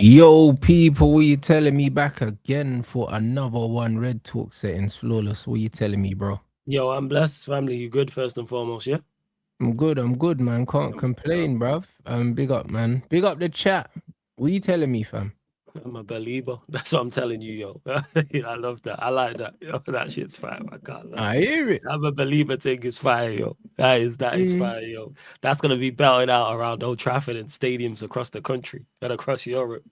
Yo, people, what you telling me back again for another one? Red Talk settings flawless. What you telling me, bro? Yo, I'm blessed, family. You good first and foremost, yeah? I'm good, man. Can't I'm, complain, bruv. Big up, man. Big up the chat. What you telling me, fam? I'm a believer. That's what I'm telling you, yo. I love that. I like that. Yo, that shit's fire. I can't lie. I hear it. I'm a believer thing is fire, yo. That is Mm, fire, yo. That's gonna be belted out around Old Trafford and stadiums across the country and across Europe.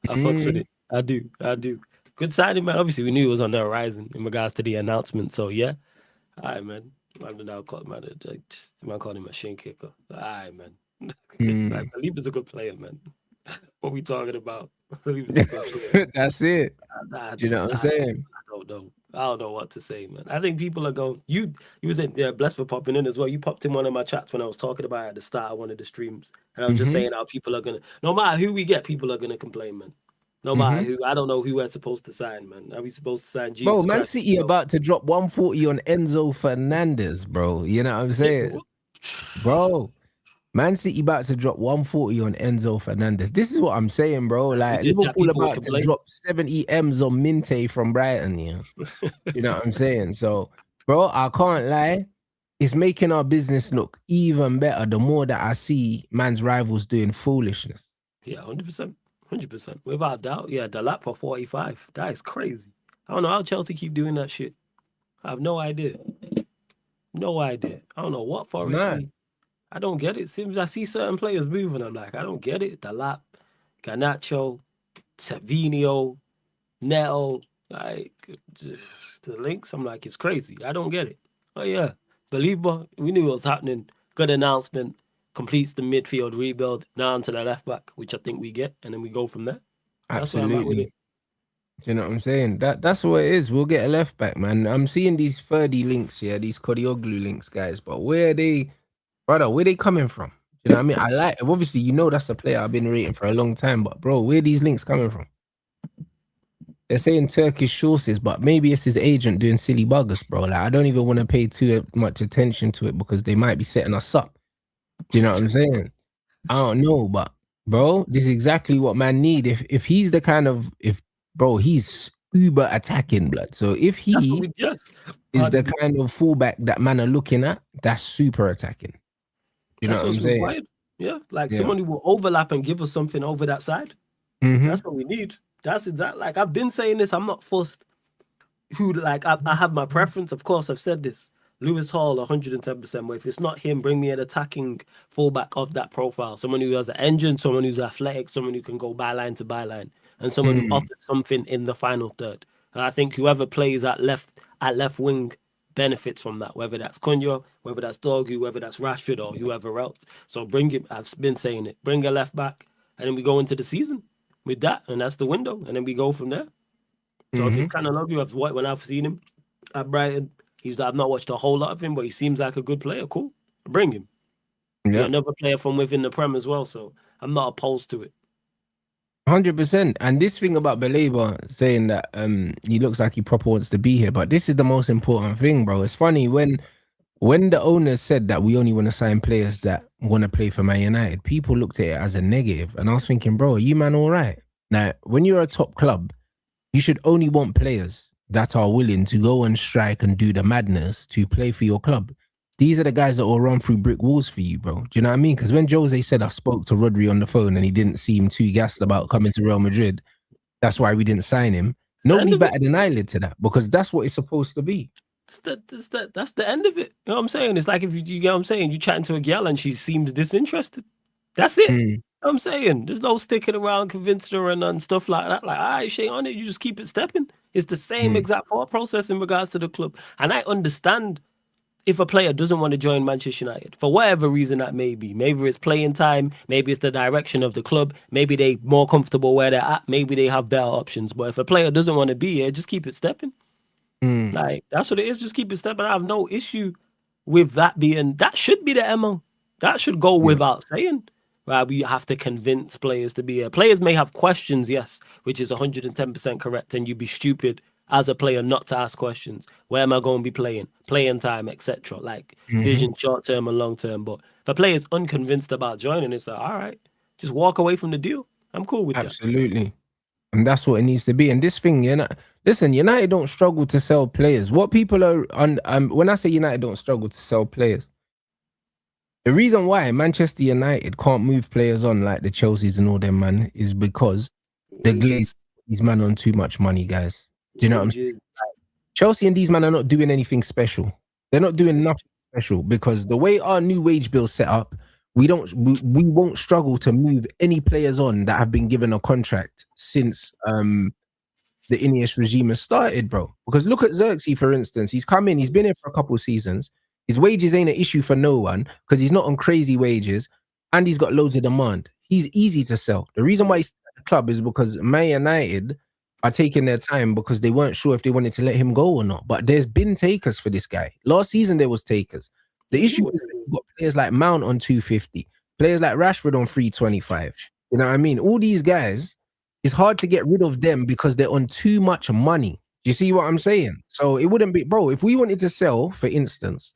I fucks with mm, it. I do. I do. Good signing, man. Obviously, we knew it was on the horizon in regards to the announcement. So yeah. All right, man. I'm now called man. Man called him a shin kicker. All right, man. Like, mm. Saliba's a good player, man. What we talking about? Saliba's a good player. That's it. I Do you know just, what I'm saying? I don't know. I don't know what to say, man. I think people are going. You was in there, blessed for popping in as well. You popped in one of my chats when I was talking about it at the start of one of the streams, and I was just Mm-hmm. saying how people are gonna. No matter who we get, people are gonna complain, man. No matter Mm-hmm. who. I don't know who we're supposed to sign, man. Are we supposed to sign Bro, Jesus Man Christ City himself? about to drop 140 on Enzo Fernandez, bro. You know what I'm Yeah, for saying? what? Bro, Man City about to drop 140 on Enzo Fernandez. This is what I'm saying, bro. If we Like did that, Liverpool people would about to complain. drop 70 M's on Minte from Brighton, yeah. You know what I'm saying? So, bro, I can't lie. It's making our business look even better the more that I see man's rivals doing foolishness. Yeah, 100%. 100%. Without doubt. Yeah, the lap for 45. That is crazy. I don't know how Chelsea keep doing that shit. I have no idea. No idea. I don't know what It's Forest mad. see. I don't get it. Seems I see certain players moving. I'm like, I don't get it. The lap, Garnacho, Savinio, Neto, like just the links. I'm like, it's crazy. I don't get it. Oh yeah. Believer, we knew what was happening. Good announcement. Completes the midfield rebuild. Now onto the left back, which I think we get, and then we go from there. That's where I'm at with it. Absolutely. Do you know what I'm saying? That's what it is. We'll get a left back, man. I'm seeing these 30 links, yeah, these Kodioglu links, guys. But where are they, brother, where they coming from? You know what I mean? I like obviously you know that's a player I've been rating for a long time, but bro, where these links coming from? They're saying Turkish sources, but maybe it's his agent doing silly buggers, bro. Like I don't even want to pay too much attention to it because they might be setting us up. Do you know what I'm saying? I don't know, but bro, this is exactly what man need. If he's the kind of if bro, he's uber attacking blood. So if That's what he we yes. is the Pardon me. kind of fullback that man are looking at, that's super attacking. You know That's what I'm what's saying? required. Yeah, like Yeah. someone who will overlap and give us something over that side. Mm-hmm. That's what we need. That's exactly like I've been saying this. I'm not fussed. Who like I have my preference. Of course, I've said this. Lewis Hall, 110%. But if it's not him, bring me an attacking fullback of that profile. Someone who has an engine, someone who's athletic, someone who can go byline to byline, and someone who Mm. offers something in the final third. And I think whoever plays at left wing benefits from that, whether that's Cunha, whether that's Dorgu, whether that's Rashford or whoever else. So bring him. I've been saying it. Bring a left back, and then we go into the season with that, and that's the window, and then we go from there. So if he's Mm-hmm. kind of lucky, when I've seen him at Brighton, I've not watched a whole lot of him, but he seems like a good player. Cool, bring him. You're Yeah. another player from within the Prem as well, so I'm not opposed to it. 100%. And this thing about Belabor saying that he looks like he proper wants to be here, but this is the most important thing, bro. It's funny when the owners said that we only want to sign players that want to play for Man United, people looked at it as a negative. And I was thinking, bro, are you man all right? Now, when you're a top club, you should only want players that are willing to go and strike and do the madness to play for your club. These are the guys that will run through brick walls for you, bro. Do you know what I mean? Because when Jose said I spoke to Rodri on the phone and he didn't seem too gassed about coming to Real Madrid, that's why we didn't sign him. It's the end Nobody of it. batted an eyelid to that because that's what it's supposed to be. That's the end of it. You know what I'm saying? It's like if you get what I'm saying, you chatting to a girl and she seems disinterested. That's it. Mm, You know what I'm saying? There's no sticking around, convincing her and stuff like that. Like, all right, she ain't on it. You just keep it stepping. It's the same mm, exact thought process in regards to the club. And I understand if a player doesn't want to join Manchester United for whatever reason that may be, maybe it's playing time, maybe it's the direction of the club, maybe they more comfortable where they're at, maybe they have better options. But if a player doesn't want to be here, just keep it stepping. mm, Like that's what it is. Just keep it stepping. I have no issue with that being. That should be the MO. That should go yeah. without saying. Right, we have to convince players to be here. Players may have questions, yes, which is 110% correct, and you'd be stupid as a player not to ask questions. Where am I going to be playing? Playing time, etc. Like Mm-hmm. vision, short term and long term. But if a player is unconvinced about joining, it's like, all right, just walk away from the deal. I'm cool with that. Absolutely. And that's what it needs to be. And this thing, listen, United don't struggle to sell players. What people are on, when I say United don't struggle to sell players, the reason why Manchester United can't move players on like the Chelseas and all them, man, is because the Glazers, Wages, these man on too much money, guys. Do you know what I'm saying? wages. Chelsea and these men are not doing anything special. They're not doing nothing special because the way our new wage bill set up, we won't struggle to move any players on that have been given a contract since the Ineos regime has started, bro. Because look at Xerxes, for instance. He's come in, he's been here for a couple of seasons. His wages ain't an issue for no one because he's not on crazy wages and he's got loads of demand. He's easy to sell. The reason why he's at the club is because Man United are taking their time because they weren't sure if they wanted to let him go or not. But there's been takers for this guy. Last season there was takers. The issue is that you've got players like Mount on 250, players like Rashford on 325. You know what I mean? All these guys, it's hard to get rid of them because they're on too much money. Do you see what I'm saying? So it wouldn't be, bro, if we wanted to sell, for instance,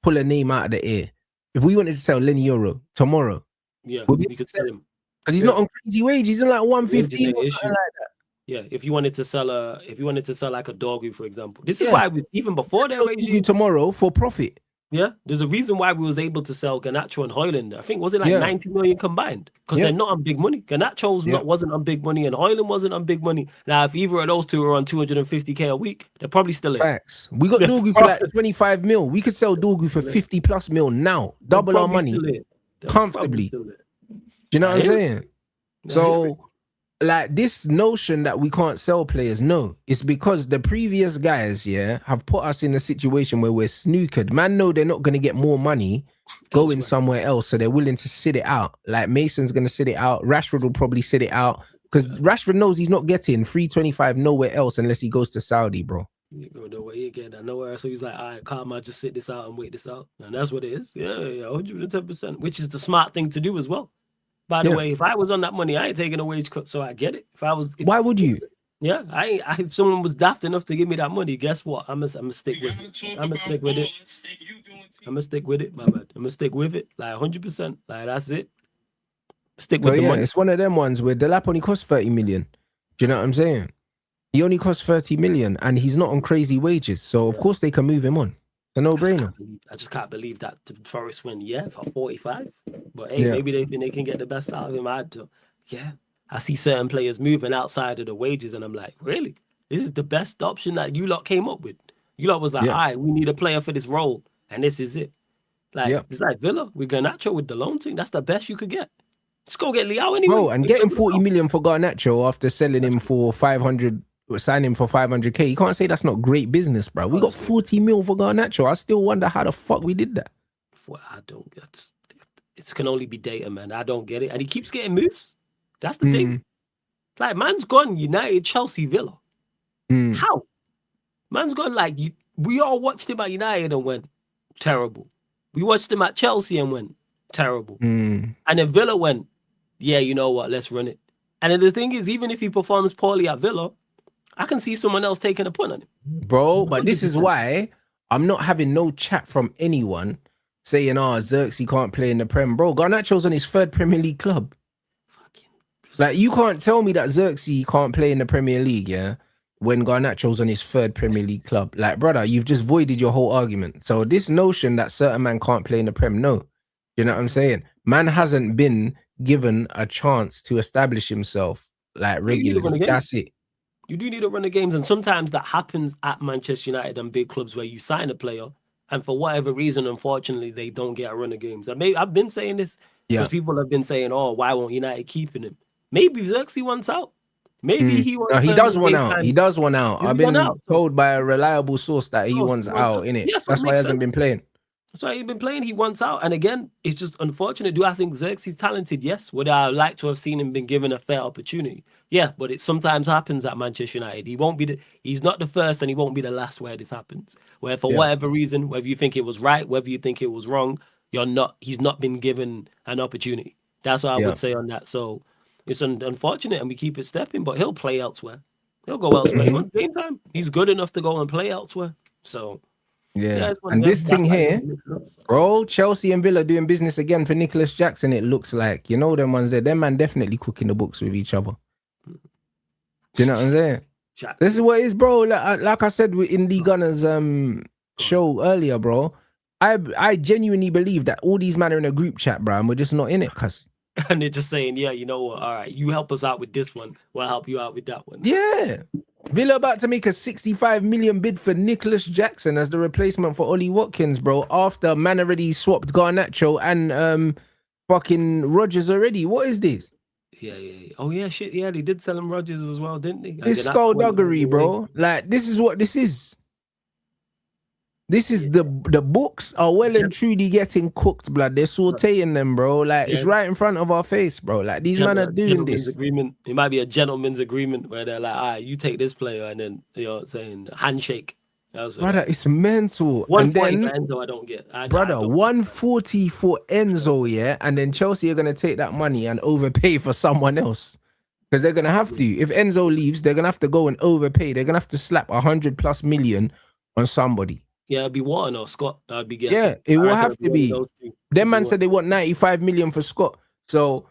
pull a name out of the air. If we wanted to sell Lenny Euro tomorrow, Yeah, we'll we could sell him because he's not on crazy wages. He's on like 115 ain't or an something issue. like that. Yeah, if you wanted to sell like a Dogu, for example. This is Yeah. why we even before their You regime. tomorrow for profit. Yeah, there's a reason why we was able to sell Garnacho and Hoyland. I think was it like Yeah. 90 million combined because Yeah. they're not on big money. Garnacho's Yeah. wasn't on big money and Hoyland wasn't on big money. Now, if either of those two are on 250k a week, they're probably still in. Facts. We got Dorgu for like 25 mil. We could sell Dorgu for 50 plus mil now. Double our money comfortably. Do you know what I'm saying? So, like this notion that we can't sell players, no, it's because the previous guys, have put us in a situation where we're snookered. Man, know they're not going to get more money going somewhere else, so they're willing to sit it out. Like Mason's going to sit it out. Rashford will probably sit it out because Rashford knows he's not getting 325 nowhere else unless he goes to Saudi, bro. You go nowhere, you get that nowhere. So he's like, all right, calm, I'll just sit this out and wait this out. And that's what it is. Yeah, 110%, which is the smart thing to do as well. By the way, if I was on that money, I ain't taking a wage cut, so I get it. Why would you? Yeah, if someone was daft enough to give me that money, guess what? I'm gonna stick with it. I'm gonna stick with it. I'm gonna stick with it, my man. I'm gonna stick with it, like 100%. Like that's it. Stick with the money. It's one of them ones where Delap only costs 30 million. Do you know what I'm saying? He only costs 30 million and he's not on crazy wages, so of course they can move him on. It's a no-brainer. I just can't believe that Forest went for 45. But hey, maybe they think they can get the best out of him. I see certain players moving outside of the wages, and I'm like, really? This is the best option that you lot came up with. You lot was like, all right, we need a player for this role, and this is it. Like, it's like Villa with Garnacho with the loan thing. That's the best you could get. Just go get Leao anyway. Bro, and getting 40 million for Garnacho after selling him for 500, signing him for 500k, you can't say that's not great business, bro. We got 40 mil for Garnacho. I still wonder how the fuck we did that. Well, I don't get it. Can only be data, man. I don't get it. And he keeps getting moves. That's the thing. Like, man's gone United, Chelsea, Villa. How? Man's gone we all watched him at United and went terrible. We watched him at Chelsea and went terrible. And then Villa went, yeah, you know what? Let's run it. And then the thing is, even if he performs poorly at Villa, I can see someone else taking a punt on him. Bro, but this is why I'm not having no chat from anyone saying, Xerxes can't play in the Prem. Bro, Garnacho's on his third Premier League club. Like, you can't tell me that Xerxes can't play in the Premier League, when Garnacho's on his third Premier League club. Like, brother, you've just voided your whole argument. So this notion that certain man can't play in the Prem, no. You know what I'm saying? Man hasn't been given a chance to establish himself, like, regularly. That's it. You do need to run the games, and sometimes that happens at Manchester United and big clubs where you sign a player, and for whatever reason, unfortunately, they don't get a run of games. I've been saying this because people have been saying, why won't United keeping him? Maybe Xerxes wants out. Maybe he wants. No, he does want out. He does want out. I've been told by a reliable source that he wants out, innit? That's why he hasn't been playing. That's why he's been playing. He wants out. And again, it's just unfortunate. Do I think Xerxes talented? Yes. Would I like to have seen him been given a fair opportunity? Yeah, but it sometimes happens at Manchester United. He's not the first and he won't be the last where this happens. Where for whatever reason, whether you think it was right, whether you think it was wrong, he's not been given an opportunity. That's what I would say on that. So it's unfortunate and we keep it stepping, but he'll play elsewhere. He'll go elsewhere. He wants game time. He's good enough to go and play elsewhere. So Yeah. it's one of And them. this thing That's why it here, doesn't make sense. bro, Chelsea and Villa doing business again for Nicholas Jackson. It looks like, you know, them ones there, them man definitely cooking the books with each other. Do you know what I'm saying? This is Jackson. what it is, bro. Like I said in Lee Gunner's show earlier, bro. I genuinely believe that all these men are in a group chat, bro, and we're just not in it, cuz. And they're just saying, yeah, you know what? All right, you help us out with this one. We'll help you out with that one. Yeah. Villa about to make a 65 million bid for Nicholas Jackson as the replacement for Ollie Watkins, bro. After man already swapped Garnacho and fucking Rogers already. What is this? Yeah. Oh yeah, shit. Yeah, they did sell him Rogers as well, didn't they? This skullduggery, bro. Like, this is what this is. This is the books are well and truly getting cooked, blood. They're sauteing them, bro. Like, it's right in front of our face, bro. Like, these men are doing this. Agreement. It might be a gentleman's agreement where they're like, all right, you take this player, and then, you know what I'm saying, handshake. Brother, it's mental. 140 for Enzo, I don't get. Brother, 140 for Enzo, yeah? And then Chelsea are going to take that money and overpay for someone else. Because they're going to have to. If Enzo leaves, they're going to have to go and overpay. They're going to have to slap 100+ million on somebody. Yeah, it'd be Wharton or Scott, I'd be guessing. Yeah, it will have to be. Them man said they want 95 million for Scott. So,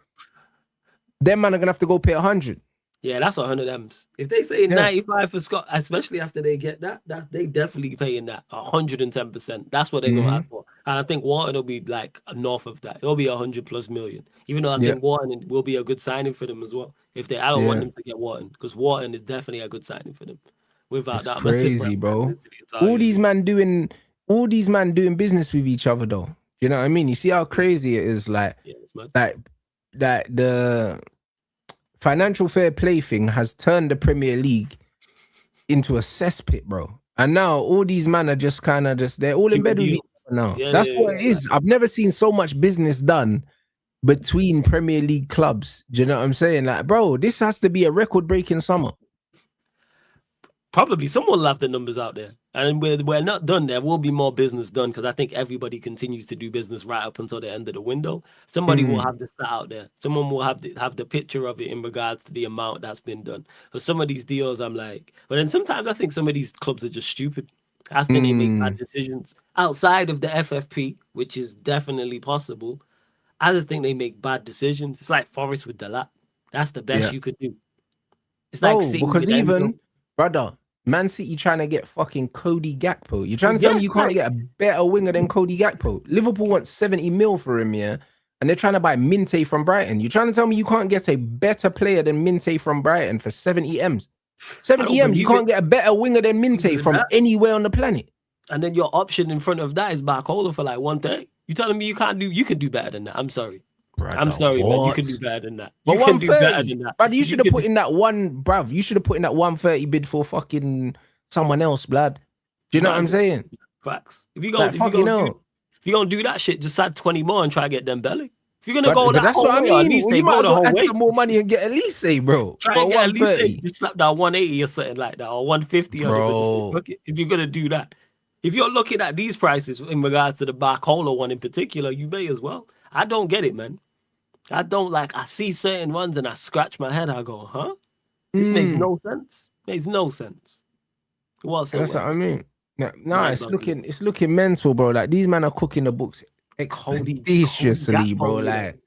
them man are going to have to go pay 100. Yeah, that's 100 M's. If they say 95 for Scott, especially after they get that, they definitely paying that 110%. That's what they're going to ask for. And I think Wharton will be like north of that. It'll be 100+ million. Even though I think Wharton will be a good signing for them as well. I don't want them to get Wharton, because Wharton is definitely a good signing for them. Without that, crazy, bro. All these man doing business with each other, though. You know what I mean? You see how crazy it is, like the financial fair play thing has turned the Premier League into a cesspit, bro. And now all these men are just they're all in bed with each other now. That's what it is. I've never seen so much business done between Premier League clubs. Do you know what I'm saying? Like, bro, this has to be a record-breaking summer. Probably someone will have the numbers out there, and we're not done. There will be more business done, because I think everybody continues to do business right up until the end of the window. Somebody will have the stat out there. Someone will have the picture of it in regards to the amount that's been done. For some of these deals, I'm like, but then sometimes I think some of these clubs are just stupid. I think they make bad decisions outside of the FFP, which is definitely possible. I just think they make bad decisions. It's like Forest with the lap. That's the best you could do. It's like because even brother, Man City trying to get fucking Cody Gakpo. You're trying to tell me you can't get a better winger than Cody Gakpo? Liverpool wants 70 mil for him, yeah? And they're trying to buy Minte from Brighton. You're trying to tell me you can't get a better player than Minte from Brighton for 70 M's? 70 M's, you can't get a better winger than Minte from anywhere on the planet. And then your option in front of that is Barcola for like 130. You telling me you can do better than that? I'm sorry. Brother, I'm sorry, man. You can do better than that. You can do better than that. But you should have put in that one, bruv. You should have put in that 130 bid for fucking someone else, blood. Do you know what I'm saying? Facts. If you're gonna do that shit, just add 20 more and try to get them belly. If you're gonna go that that's whole what I way, mean. You might as well add some more money and get Elise, bro. Try and get Elise. Just slap down 180 or something like that, or 150 on it. If you're gonna do that. If you're looking at these prices in regards to the Barcola one in particular, you may as well. I don't get it, man. I don't I see certain ones and I scratch my head. I go, huh? This makes no sense. Makes no sense. Whatsoever. That's what I mean. No, it's looking mental, bro. Like, these men are cooking the books expeditiously, bro. Like,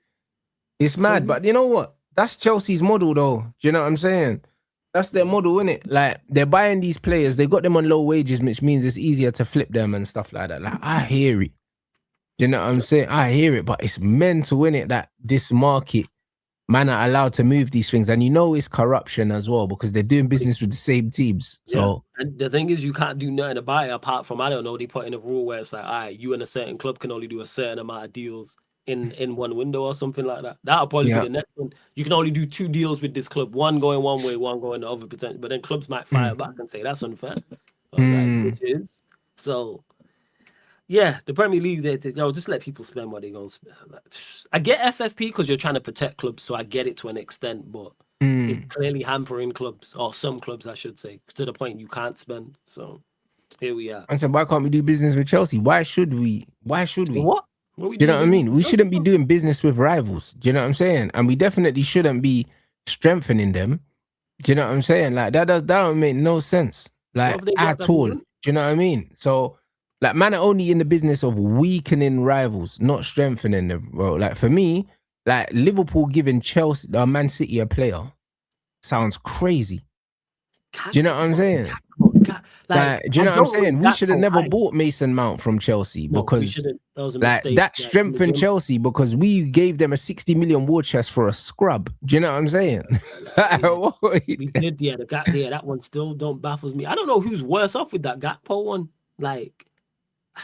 it's mad. But you know what? That's Chelsea's model, though. Do you know what I'm saying? That's their model, innit? Like, they're buying these players. They got them on low wages, which means it's easier to flip them and stuff like that. Like, I hear it. You know what I'm saying? I hear it, but it's mental, innit, that this market, man, are allowed to move these things. And you know it's corruption as well, because they're doing business with the same teams. So and the thing is, you can't do nothing about it apart from, I don't know, they put in a rule where it's like, all right, you and a certain club can only do a certain amount of deals in one window or something like that. That'll probably be the next one. You can only do 2 deals with this club, one going one way, one going the other, potentially. But then clubs might fire back and say that's unfair. Which is so. Yeah, the Premier League, just let people spend what they're going to spend. I get FFP because you're trying to protect clubs, so I get it to an extent, but it's clearly hampering clubs, or some clubs, I should say, to the point you can't spend. So here we are. And so why can't we do business with Chelsea? Why should we? What? Do you know what I mean? We shouldn't be doing business with rivals. Do you know what I'm saying? And we definitely shouldn't be strengthening them. Do you know what I'm saying? Like, that don't make no sense. Like, at all. Do you know what I mean? So Like, man are only in the business of weakening rivals, not strengthening them, bro. Like, for me, like, Liverpool giving Chelsea, Man City a player sounds crazy. Do you know what I'm saying? Like, do you I know what I'm don't rate saying? We should have Gakpo. never bought Mason Mount from Chelsea No, we because, shouldn't. That was a like, mistake. that strengthened Chelsea because we gave them a 60 million war chest for a scrub. Do you know what I'm saying? We did, yeah. That one still don't baffles me. I don't know who's worse off with that Gakpo one. Like,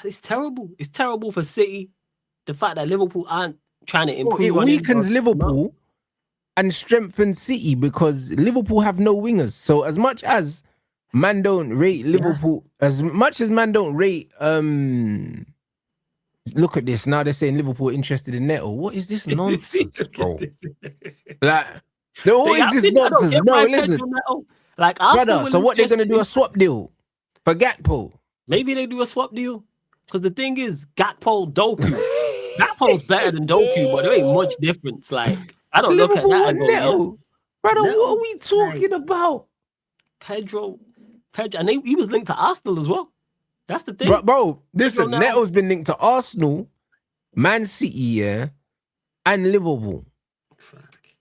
it's terrible. It's terrible for City. The fact that Liverpool aren't trying to improve It on him. weakens Liverpool and strengthens City because Liverpool have no wingers. So as much as man don't rate Liverpool, as much as man don't rate look at this, now they're saying Liverpool interested in Neto. What is this nonsense, bro? Like, what is this nonsense, bro? Listen, like, brother, so what, they're gonna do a swap deal for Gakpo? Maybe they do a swap deal. Because the thing is, Gakpo, Doku. Gakpo's better than Doku, but there ain't much difference. Like, I don't look at that and go, Neto. yeah. Brother, Neto, what are we talking about? Pedro, and he was linked to Arsenal as well. That's the thing. Bro, listen, Neto's been linked to Arsenal, Man City, yeah, and Liverpool.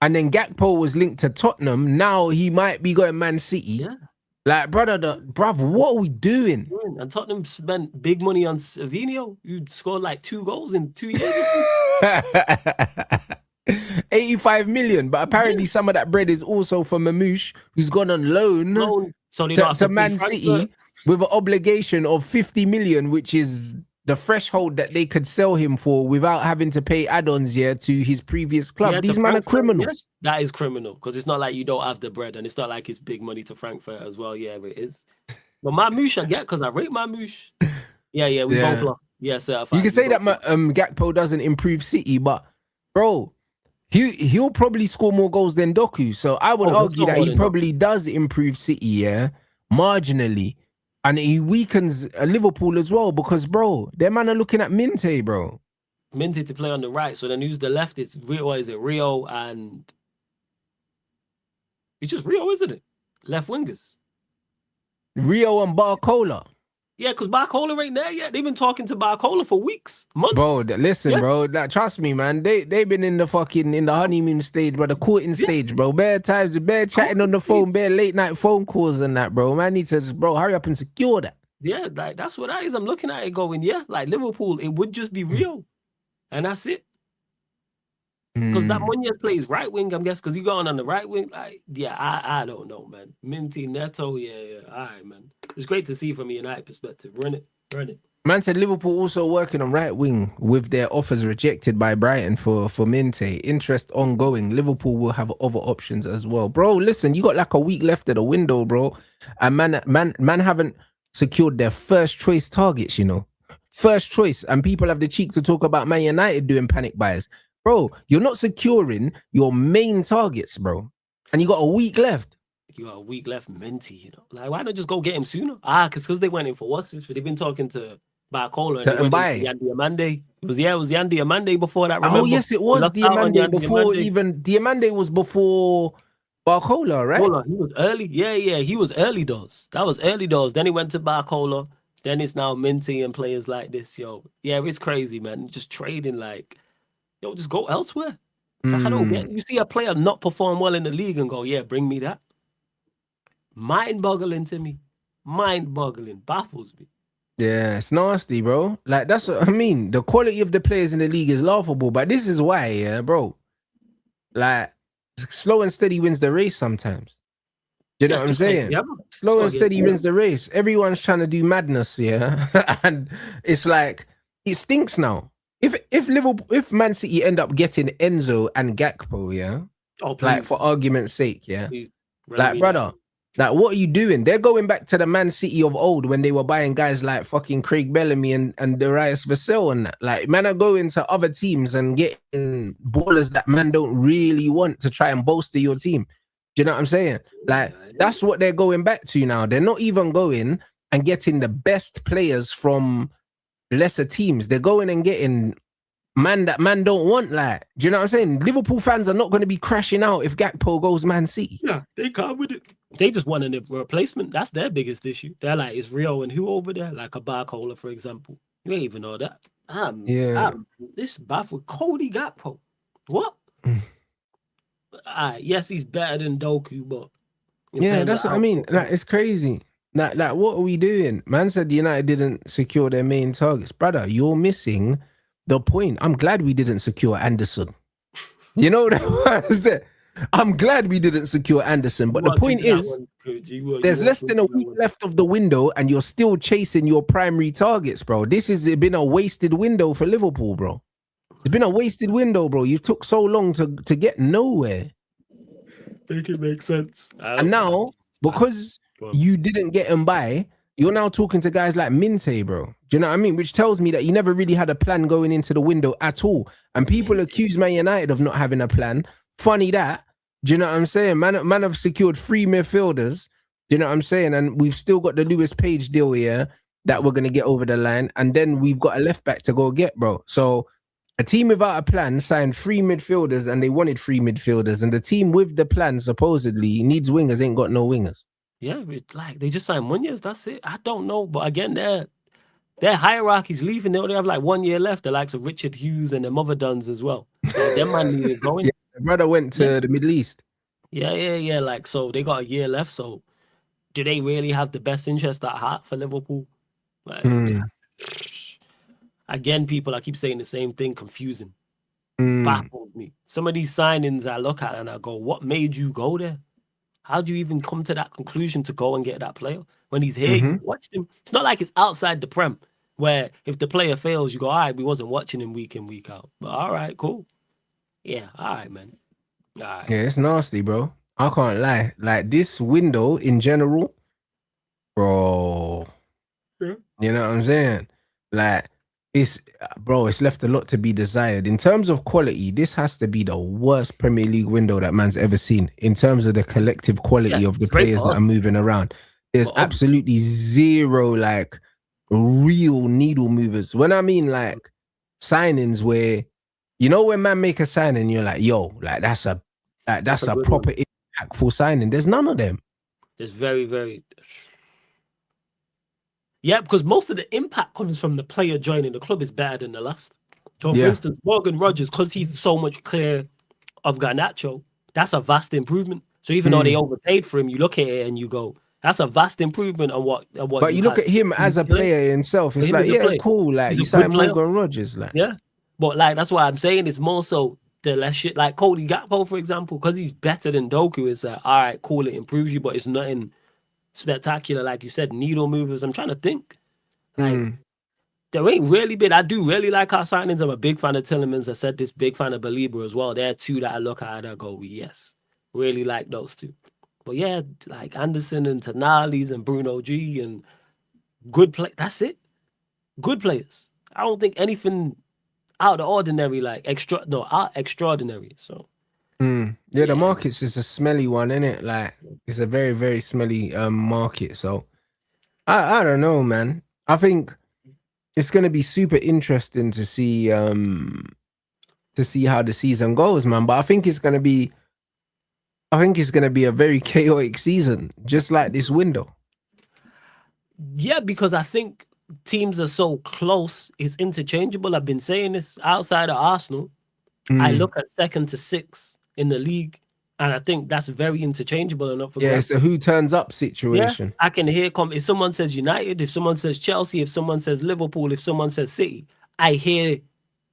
And then Gakpo was linked to Tottenham. Now he might be going Man City. Yeah. Like, brother, what are we doing? And Tottenham spent big money on Savinho, who scored like 2 goals in 2 years. 85 million, but apparently some of that bread is also for Mamouche, who's gone on loan so to Man City with an obligation of 50 million, which is the threshold that they could sell him for without having to pay add-ons to his previous club. Yeah, these men are criminals. Yeah, that is criminal because it's not like you don't have the bread, and it's not like it's big money to Frankfurt as well. Yeah, it is. But Mamouche, I get because I rate Mamouche. Yeah, we both love. Yeah, certified. You can say that Gakpo doesn't improve City, but bro, he'll probably score more goals than Doku. So I would argue that he probably does improve City, yeah, marginally. And he weakens Liverpool as well because, bro, their man are looking at Minte, bro. Minte to play on the right. So then who's the left? It's Rio, is it Rio and... It's just Rio, isn't it? Left wingers. Rio and Barcola. Yeah, because Barcola ain't there yet. They've been talking to Barcola for weeks, months. Bro, listen, bro. Trust me, man. They've been in the honeymoon stage, bro. The courting stage, bro. Bare times, bare chatting on the phone, bare late night phone calls and that, bro. Man, need to just, bro, hurry up and secure that. Yeah, like that's what that is. I'm looking at it going, yeah, like Liverpool, it would just be Rio. And that's it. Because that Munoz plays right wing, I'm guessing, because he going on the right wing. Like, yeah, I don't know, man. Minty, Neto, yeah. All right, man. It's great to see from a United perspective. Run it. Man said Liverpool also working on right wing with their offers rejected by Brighton for Minte. Interest ongoing. Liverpool will have other options as well. Bro, listen, you got like a week left of the window, bro. And man haven't secured their first choice targets, you know. First choice. And people have the cheek to talk about Man United doing panic buys. Bro, you're not securing your main targets, bro. And you got a week left. You got a week left, Minty, you know. Like, why not just go get him sooner? Because they went in for what's this? They've been talking to Barcola and Yandy Amande. It was Yandy Amande before that, remember? Oh, yes, it was Diamande before even... Diamande was before Barcola, right? He was early. Yeah, he was early doors. That was early doors. Then he went to Barcola. Then it's now Minty and players like this, yo. Yeah, it's crazy, man. Just trading like... Yo, just go elsewhere. Like, I don't get. You see a player not perform well in the league and go, yeah, bring me that. Mind-boggling to me. Mind-boggling. Baffles me. Yeah, it's nasty, bro. Like, that's what I mean. The quality of the players in the league is laughable, but this is why, yeah, bro. Like, slow and steady wins the race sometimes. You know what I'm saying? Slow and steady wins the race. Everyone's trying to do madness, yeah? And it's like, it stinks now. If Man City end up getting Enzo and Gakpo, yeah, like for argument's sake, yeah, like brother, like what are you doing? They're going back to the Man City of old when they were buying guys like fucking Craig Bellamy and Darius Vassell and that. Like, man are going to other teams and getting ballers that man don't really want to try and bolster your team. Do you know what I'm saying? Like, that's what they're going back to now. They're not even going and getting the best players from lesser teams. They're going and getting man don't want like. Do you know what I'm saying? Liverpool fans are not going to be crashing out if Gakpo goes Man City. Yeah, they come with it. They just wanted a replacement. That's their biggest issue. They're like, is Rio and who over there? Like a Barcola, for example. You ain't even know that. Yeah. This bath with Cody Gakpo. What? Yes, he's better than Doku, but Yeah, that's what I mean. Like, it's crazy. Like, what are we doing? Man said United didn't secure their main targets. Brother, you're missing the point. I'm glad we didn't secure Anderson. You know what I'm saying? I'm glad we didn't secure Anderson. But the point is, there's less than a week left of the window, and you're still chasing your primary targets, bro. This has been a wasted window for Liverpool, bro. It's been a wasted window, bro. You took so long to get nowhere. Make it make sense. And now, because you didn't get him by, you're now talking to guys like Minte, bro. Do you know what I mean? Which tells me that you never really had a plan going into the window at all. And people accuse Man United of not having a plan. Funny that. Do you know what I'm saying? Man have secured 3 midfielders. Do you know what I'm saying? And we've still got the Lewis Page deal here that we're going to get over the line. And then we've got a left back to go get, bro. So a team without a plan signed 3 midfielders, and they wanted 3 midfielders. And the team with the plan supposedly needs wingers, ain't got no wingers. Yeah, it's like they just signed Munoz. That's it. I don't know, but again, their hierarchy's leaving. They only have like 1 year left. The likes of Richard Hughes and the Mother Duns as well. So them man needed going. Yeah, my brother went to the Middle East. Yeah. Like, so they got a year left. So do they really have the best interest at heart for Liverpool? Like, again, people, I keep saying the same thing, confusing. Baffles me. Some of these signings I look at and I go, what made you go there? How do you even come to that conclusion to go and get that player? When he's here, you watched him. It's not like it's outside the Prem, where if the player fails, you go, all right, we wasn't watching him week in, week out. But all right, cool. Yeah, all right, man. All right. Yeah, it's nasty, bro. I can't lie. Like, this window in general, bro. Yeah. You know what I'm saying? Like, it's left a lot to be desired. In terms of quality, this has to be the worst Premier League window that man's ever seen in terms of the collective quality of the players that are moving around. There's absolutely zero, like, real needle movers. When I mean, like, signings where, you know, when man make a signing, you're like, yo, like, that's a proper impactful signing. There's none of them. There's very, very... Yeah, because most of the impact comes from the player joining the club is better than the last. So, for instance, Morgan Rogers, because he's so much clear of Garnacho, that's a vast improvement. So even though they overpaid for him, you look at it and you go, that's a vast improvement on what. But you look at him as a player himself. It's like, yeah, cool. Like, you signed Morgan Rogers, like, yeah. But like, that's why I'm saying it's more so the less shit. Like Cody Gakpo, for example, because he's better than Doku. It's like, all right, cool, it improves you, but it's nothing spectacular, like you said, needle movers. I'm trying to think. Like, there ain't really been. I do really like our signings. I'm a big fan of Tillemans. I said this, big fan of Belieber as well. There are 2 that I look at and I go, yes, really like those 2. But yeah, like Anderson and Tonali's and Bruno G and good play. That's it. Good players. I don't think anything out of the ordinary, like extraordinary. So. Yeah, the market's just a smelly one, isn't it? Like, it's a very, very smelly market. So I don't know, man. I think it's gonna be super interesting to see how the season goes, man. But I think it's gonna be a very chaotic season, just like this window. Yeah, because I think teams are so close, it's interchangeable. I've been saying this outside of Arsenal. I look at 2nd to 6th in the league, and I think that's very interchangeable enough for it's a who turns up situation. Yeah, I can hear if someone says United, if someone says Chelsea, if someone says Liverpool, if someone says City, I hear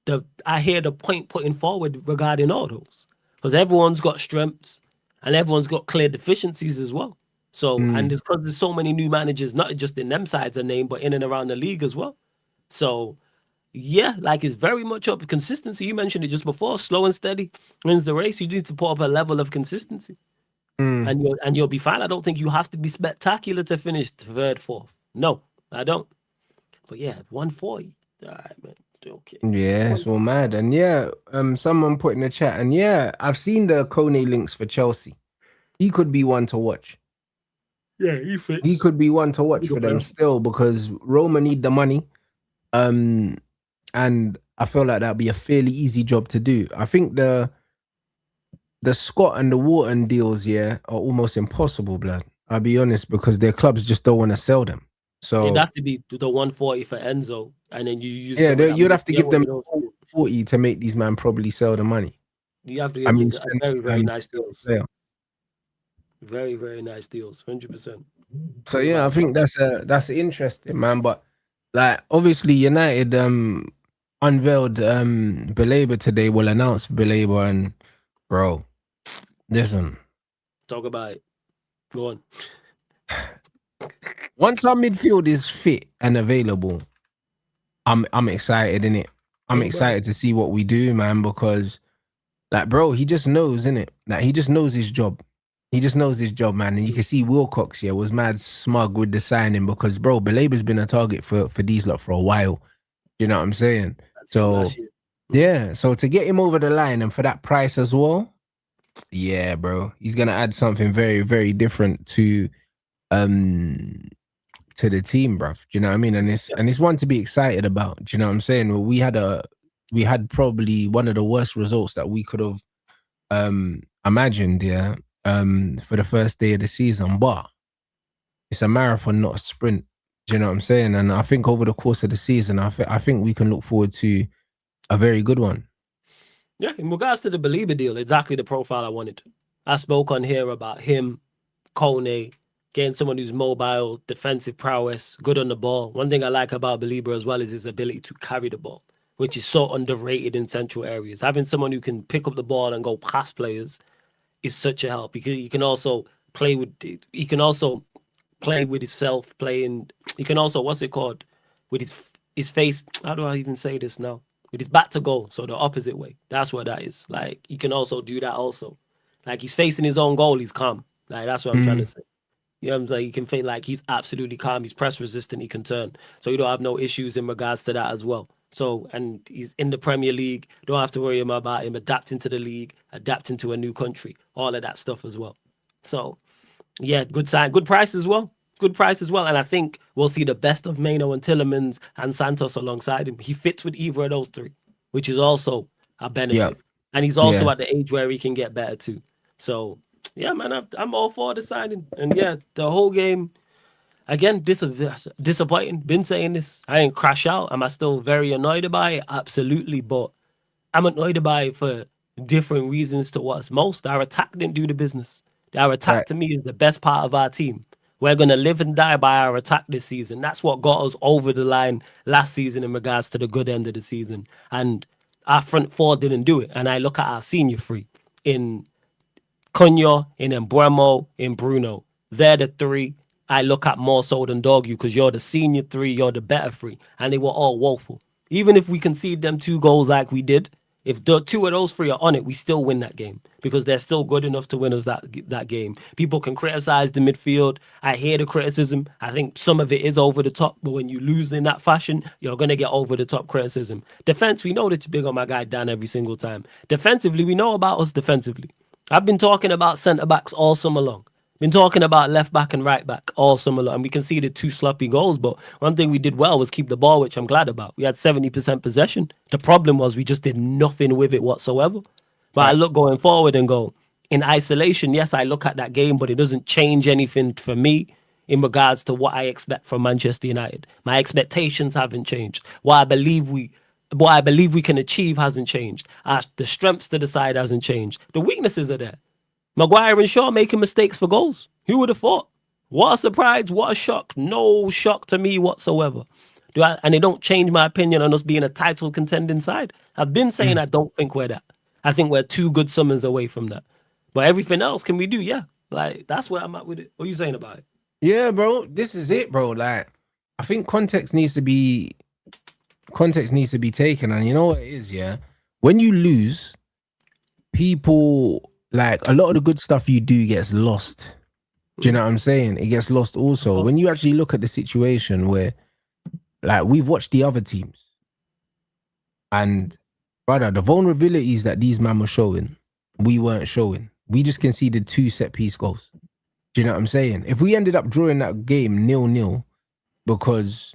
the point putting forward regarding all those, because everyone's got strengths and everyone's got clear deficiencies as well. So and it's because there's so many new managers, not just in them sides of name, but in and around the league as well. So yeah, like, it's very much up consistency. You mentioned it just before. Slow and steady wins the race. You need to put up a level of consistency, and you'll be fine. I don't think you have to be spectacular to finish 3rd, 4th. No, I don't. But yeah, 140. All right, man. Okay. Yeah, it's all mad. And yeah, someone put in the chat, and yeah, I've seen the Kone links for Chelsea. He could be one to watch. Yeah, he fits. He could be one to watch for them still, because Roma need the money. And I feel like that'd be a fairly easy job to do. I think the Scott and the Wharton deals, yeah, are almost impossible, blood. I'll be honest, because their clubs just don't want to sell them. It'd So have to be the 140 for Enzo, and then you use yeah, some of that you'd money have to to get give one them of those two. 40 to make these man probably sell the money. You have to I give mean, a spend very, very time to nice sell the deals. player. Very, very nice deals. 100%. So Feels yeah, I like think that's interesting, man. But like obviously United unveiled Belabor today, will announce Belabor, and bro, listen, talk about it. Go on. once our midfield is fit and available, I'm excited, innit? I'm Talk about it. excited to see what we do, man, because like bro, he just knows, innit? Like he just knows his job. He just knows his job, man. And you can see Wilcox here was mad smug with the signing because bro, Belabor's been a target for these lot for a while. You know what I'm saying? That's from So last year. yeah, so to get him over the line and for that price as well, yeah, bro, he's gonna add something very, very different um to the team, bruv. Do you know what I mean? Yeah. And it's one to be excited about. Do you know what I'm saying? Well, we had probably one of the worst results that we could have imagined, yeah, for the first day of the season, but it's a marathon, not a sprint. Do you know what I'm saying? And I think over the course of the season, I think we can look forward to a very good one. Yeah, in regards to the Belieber deal, exactly the profile I wanted. I spoke on here about him, Kone, getting someone who's mobile, defensive prowess, good on the ball. One thing I like about Belieber as well is his ability to carry the ball, which is so underrated in central areas. Having someone who can pick up the ball and go past players is such a help because he can also play with. He can also play with himself. Playing. He can also what's it called with his face. How do I even say this now? With his back to goal, so the opposite way. That's what that is. Like he can also do that also. Like he's facing his own goal, he's calm. Like that's what I'm trying to Mm, say. You know what I'm saying? He can feel like he's absolutely calm. He's press resistant. He can turn. So you don't have no issues in regards to that as well. So, and he's in the Premier League. Don't have to worry about him adapting to the league, adapting to a new country, all of that stuff as well. So, yeah, good sign. Good price as well. Good price as well. And I think we'll see the best of Mano and Tillemans and Santos alongside him. He fits with either of those three, which is also a yeah, benefit. And he's also yeah, at the age where he can get better too. So, yeah, man, I'm all for the signing. And yeah, the whole game, again, disappointing. Been saying this. I didn't crash out. Am I still very annoyed by it? Absolutely. But I'm annoyed by it for different reasons to what's most. Our attack didn't do the business. Our attack right. to me is the best part of our team. We're going to live and die by our attack this season. That's what got us over the line last season in regards to the good end of the season. And our front four didn't do it. And I look at our senior three in Cunha, in Embuemo, in Bruno. They're the three I look at more so than Dog you because you're the senior three, you're the better three. And they were all woeful. Even if we concede them 2 goals like we did, if the two of those three are on it, we still win that game because they're still good enough to win us that game. People can criticize the midfield. I hear the criticism. I think some of it is over the top, but when you lose in that fashion, you're gonna get over the top criticism. Defense, we know that you're big on my guy Dan every single time. Defensively, we know about us defensively. I've been talking about centre backs all summer long. Been talking about left back and right back all summer long. And we conceded 2 sloppy goals, but one thing we did well was keep the ball, which I'm glad about. We had 70% possession. The problem was we just did nothing with it whatsoever. But I Right. look going forward and go, in isolation, yes, I look at that game, but it doesn't change anything for me in regards to what I expect from Manchester United. My expectations haven't changed. What I believe we can achieve hasn't changed. The strengths to the side hasn't changed. The weaknesses are there. Maguire and Shaw making mistakes for goals. Who would have thought? What a surprise, what a shock. No shock to me whatsoever. And they don't change my opinion on us being a title contending side. I've been saying Mm. I don't think we're that. I think we're 2 good summons away from that. But everything else can we do? Yeah. Like that's where I'm at with it. What are you saying about it? Yeah, bro. This is it, bro. Like, I think context needs to be taken, and you know what it is, yeah. When you lose, people like a lot of the good stuff you do gets lost. Do you know what I'm saying? It gets lost also. Oh, When you actually look at the situation where, like, we've watched the other teams, and brother, the vulnerabilities that these men were showing, we weren't showing. We just conceded 2 set-piece goals. Do you know what I'm saying? If we ended up drawing that game 0-0 because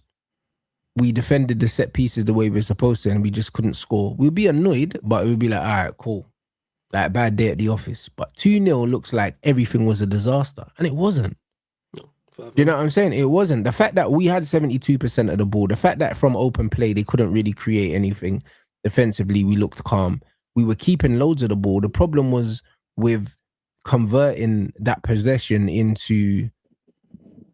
we defended the set pieces the way we were supposed to and we just couldn't score, we'd be annoyed, but we'd be like, all right, cool. Like bad day at the office. But 2-0 looks like everything was a disaster. And it wasn't. No, far Do you know from. what I'm saying? It wasn't. The fact that we had 72% of the ball, the fact that from open play they couldn't really create anything defensively, we looked calm. We were keeping loads of the ball. The problem was with converting that possession into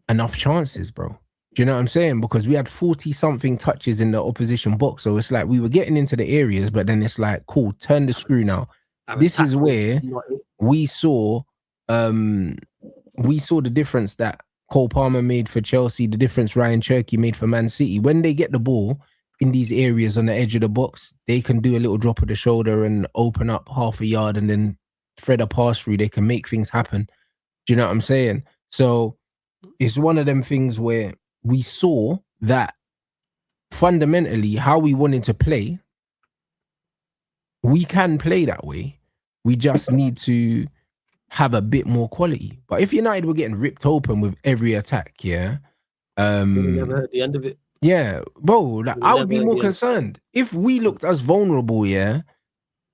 enough chances, bro. Do you know what I'm saying? Because we had 40 something touches in the opposition box. So it's like we were getting into the areas, but then it's like, cool, turn the screw now. Our This attack is was just where not it. we saw um we saw the difference that Cole Palmer made for Chelsea, the difference Ryan Cherky made for Man City. When they get the ball in these areas on the edge of the box, they can do a little drop of the shoulder and open up half a yard and then thread a pass through. They can make things happen. Do you know what I'm saying? So it's one of them things where we saw that fundamentally how we wanted to play, we can play that way. We just need to have a bit more quality. But if United were getting ripped open with every attack, yeah, We never heard the end of it. yeah, bro, like, We I would never be heard more the end. concerned if we looked as vulnerable, yeah,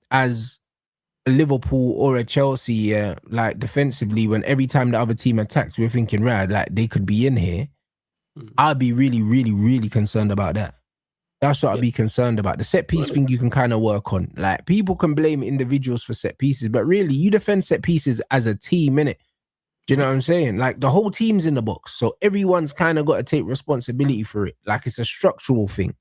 as a Liverpool or a Chelsea, yeah, like defensively, when every time the other team attacks, we're thinking, right, like they could be in here. I'd be really, really, really concerned about that. That's what I'd Yeah. be concerned about. The set piece thing you can kind of work on. Like people can blame individuals for set pieces, but really you defend set pieces as a team, innit? Do you know what I'm saying? Like the whole team's in the box. So everyone's kind of got to take responsibility for it. Like it's a structural thing.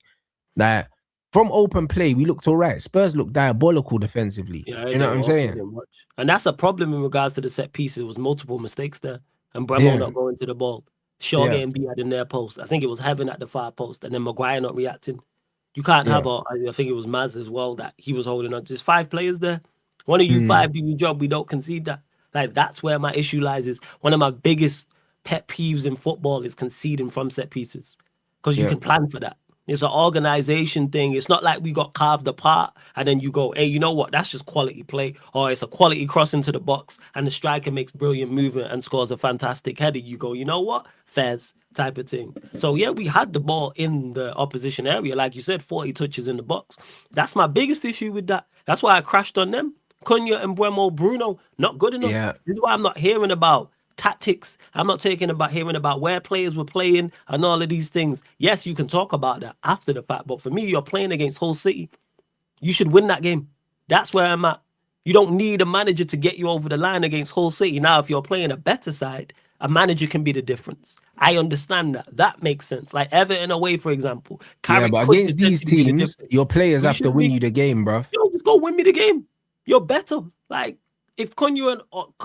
Like from open play, we looked all right. Spurs looked diabolical defensively. Yeah, Do you know they what were I'm awful saying? again much. And that's a problem in regards to the set pieces. It was multiple mistakes there. And Bremo Yeah. not going to the ball. Shaw Yeah. getting beat at in their post. I think it was Heaven at the far post. And then Maguire not reacting. You can't Yeah. have I think it was Maz as well that he was holding on. There's 5 players there. One of you Mm. 5 do your job. We don't concede that. Like that's where my issue lies. Is one of my biggest pet peeves in football is conceding from set pieces. Because you Yeah. can plan for that. It's an organization thing. It's not like we got carved apart and then you go, hey, you know what? That's just quality play. Or it's a quality cross into the box and the striker makes brilliant movement and scores a fantastic header. You go, you know what? Fairs type of thing. So yeah, we had the ball in the opposition area. Like you said, 40 touches in the box. That's my biggest issue with that. That's why I crashed on them. Cunha and Buemo, Bruno, not good enough. Yeah. This is why I'm not hearing about tactics. I'm not hearing about where players were playing and all of these things. Yes, you can talk about that after the fact, but for me, you're playing against Hull City. You should win that game. That's where I'm at. You don't need a manager to get you over the line against Hull City. Now, if you're playing a better side, a manager can be the difference. I understand that. That makes sense. Like Everton away, for example. Yeah, Carrick but could against these potentially be the teams, difference. your players We have to should win be. you the game, bruv. Yo, just go win me the game. You're better. Like, if Cunha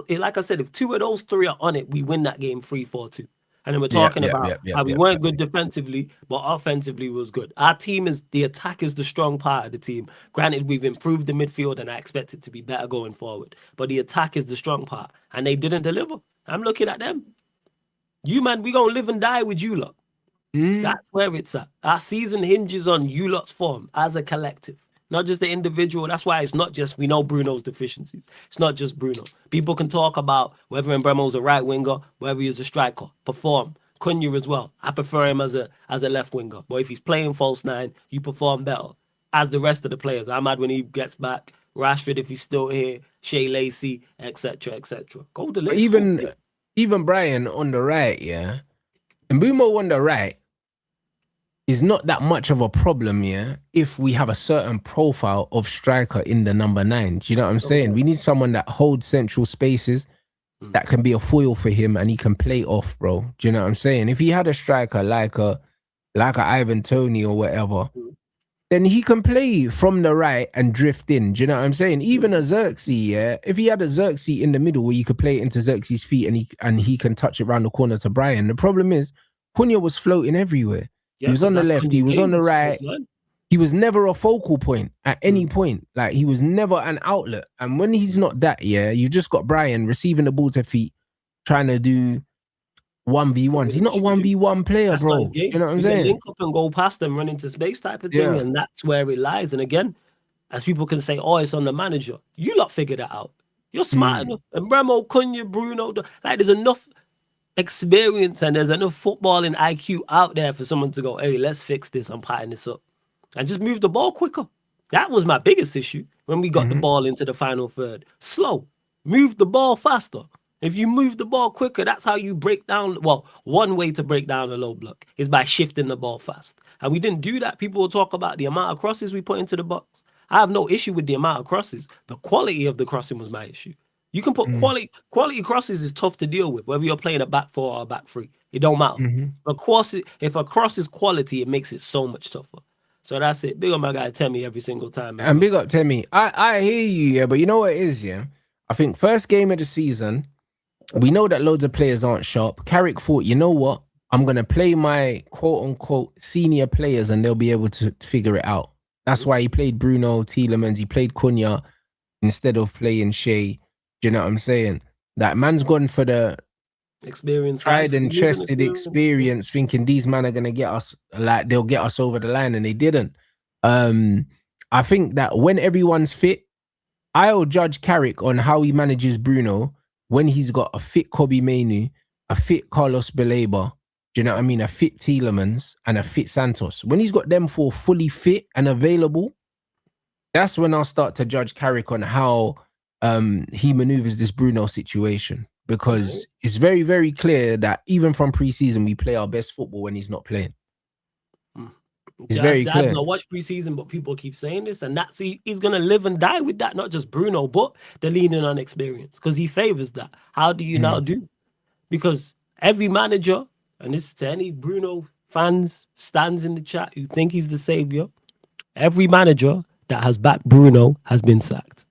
and, like I said, if 2 of those 3 are on it, we win that game 3-4-2. And then we're talking about how we weren't good defensively, but offensively was good. Our team is, the attack is the strong part of the team. Granted, we've improved the midfield and I expect it to be better going forward. But the attack is the strong part. And they didn't deliver. I'm looking at them. You, man, we going to live and die with you lot. That's where it's at. Our season hinges on you lot's form as a collective, not just the individual. That's why it's not just, we know Bruno's deficiencies. It's not just Bruno. People can talk about whether Mbremo's a right winger, whether he's a striker, perform. Cunha as well. I prefer him as a left winger. But if he's playing false 9, you perform better. As the rest of the players. I'm mad when he gets back. Rashford, if he's still here. Shea Lacey, etc., etc. Go the list. Even Brian on the right, yeah. And Mbumo on the right is not that much of a problem, yeah, if we have a certain profile of striker in the number 9. Do you know what I'm saying? We need someone that holds central spaces, that can be a foil for him and he can play off, bro. Do you know what I'm saying? If he had a striker like a Ivan Toney or whatever, then he can play from the right and drift in. Do you know what I'm saying? Even a Xerxes, yeah. If he had a Xerxes in the middle where you could play it into Xerxes' feet and he can touch it around the corner to Brian. The problem is Cunha was floating everywhere. Yeah, he was on the left, he was on the right. He was never a focal point at any point. Like he was never an outlet. And when he's not that, yeah, you just got Brian receiving the ball to feet, trying to do 1v1s. He's not a 1v1 player, That's bro. not his game. You know what I'm He's a saying? link up and go past them, run into space type of thing, Yeah. and that's where it lies. And again, as people can say, oh, it's on the manager. You lot figure that out. You're smart enough. And Bremo, Cunha, Bruno, like there's enough experience and there's enough footballing IQ out there for someone to go, hey, let's fix this. I'm patting this up. And just move the ball quicker. That was my biggest issue when we got the ball into the final third. Slow. Move the ball faster. If you move the ball quicker, that's how you break down. Well, one way to break down a low block is by shifting the ball fast. And we didn't do that. People will talk about the amount of crosses we put into the box. I have no issue with the amount of crosses. The quality of the crossing was my issue. You can put quality crosses is tough to deal with, whether you're playing a back four or a back three. It don't matter. If a cross is quality, it makes it so much tougher. So that's it. Big up my guy Temmie every single time. And big up Temmie. I hear you, yeah, but you know what it is, yeah? I think first game of the season, we know that loads of players aren't sharp. Carrick thought, you know what? I'm going to play my quote-unquote senior players and they'll be able to figure it out. That's why he played Bruno, Tielemans, he played Cunha instead of playing Shea. Do you know what I'm saying? That man's gone for the experience, tried and trusted experience, thinking these men are going to get us, like they'll get us over the line, and they didn't. I think that when everyone's fit, I'll judge Carrick on how he manages Bruno when he's got a fit Kobe Mainu, a fit Carlos Baleba, do you know what I mean? A fit Tielemans and a fit Santos. When he's got them four fully fit and available, that's when I'll start to judge Carrick on how he maneuvers this Bruno situation. Because it's very, very clear that even from preseason, we play our best football when he's not playing. It's very clear. I've not watched preseason, but people keep saying this, and that's he's gonna live and die with that. Not just Bruno, but the leaning on experience, because he favors that. How do you now do? Because every manager, and this is to any Bruno fans, stands in the chat who think he's the savior. Every manager that has backed Bruno has been sacked.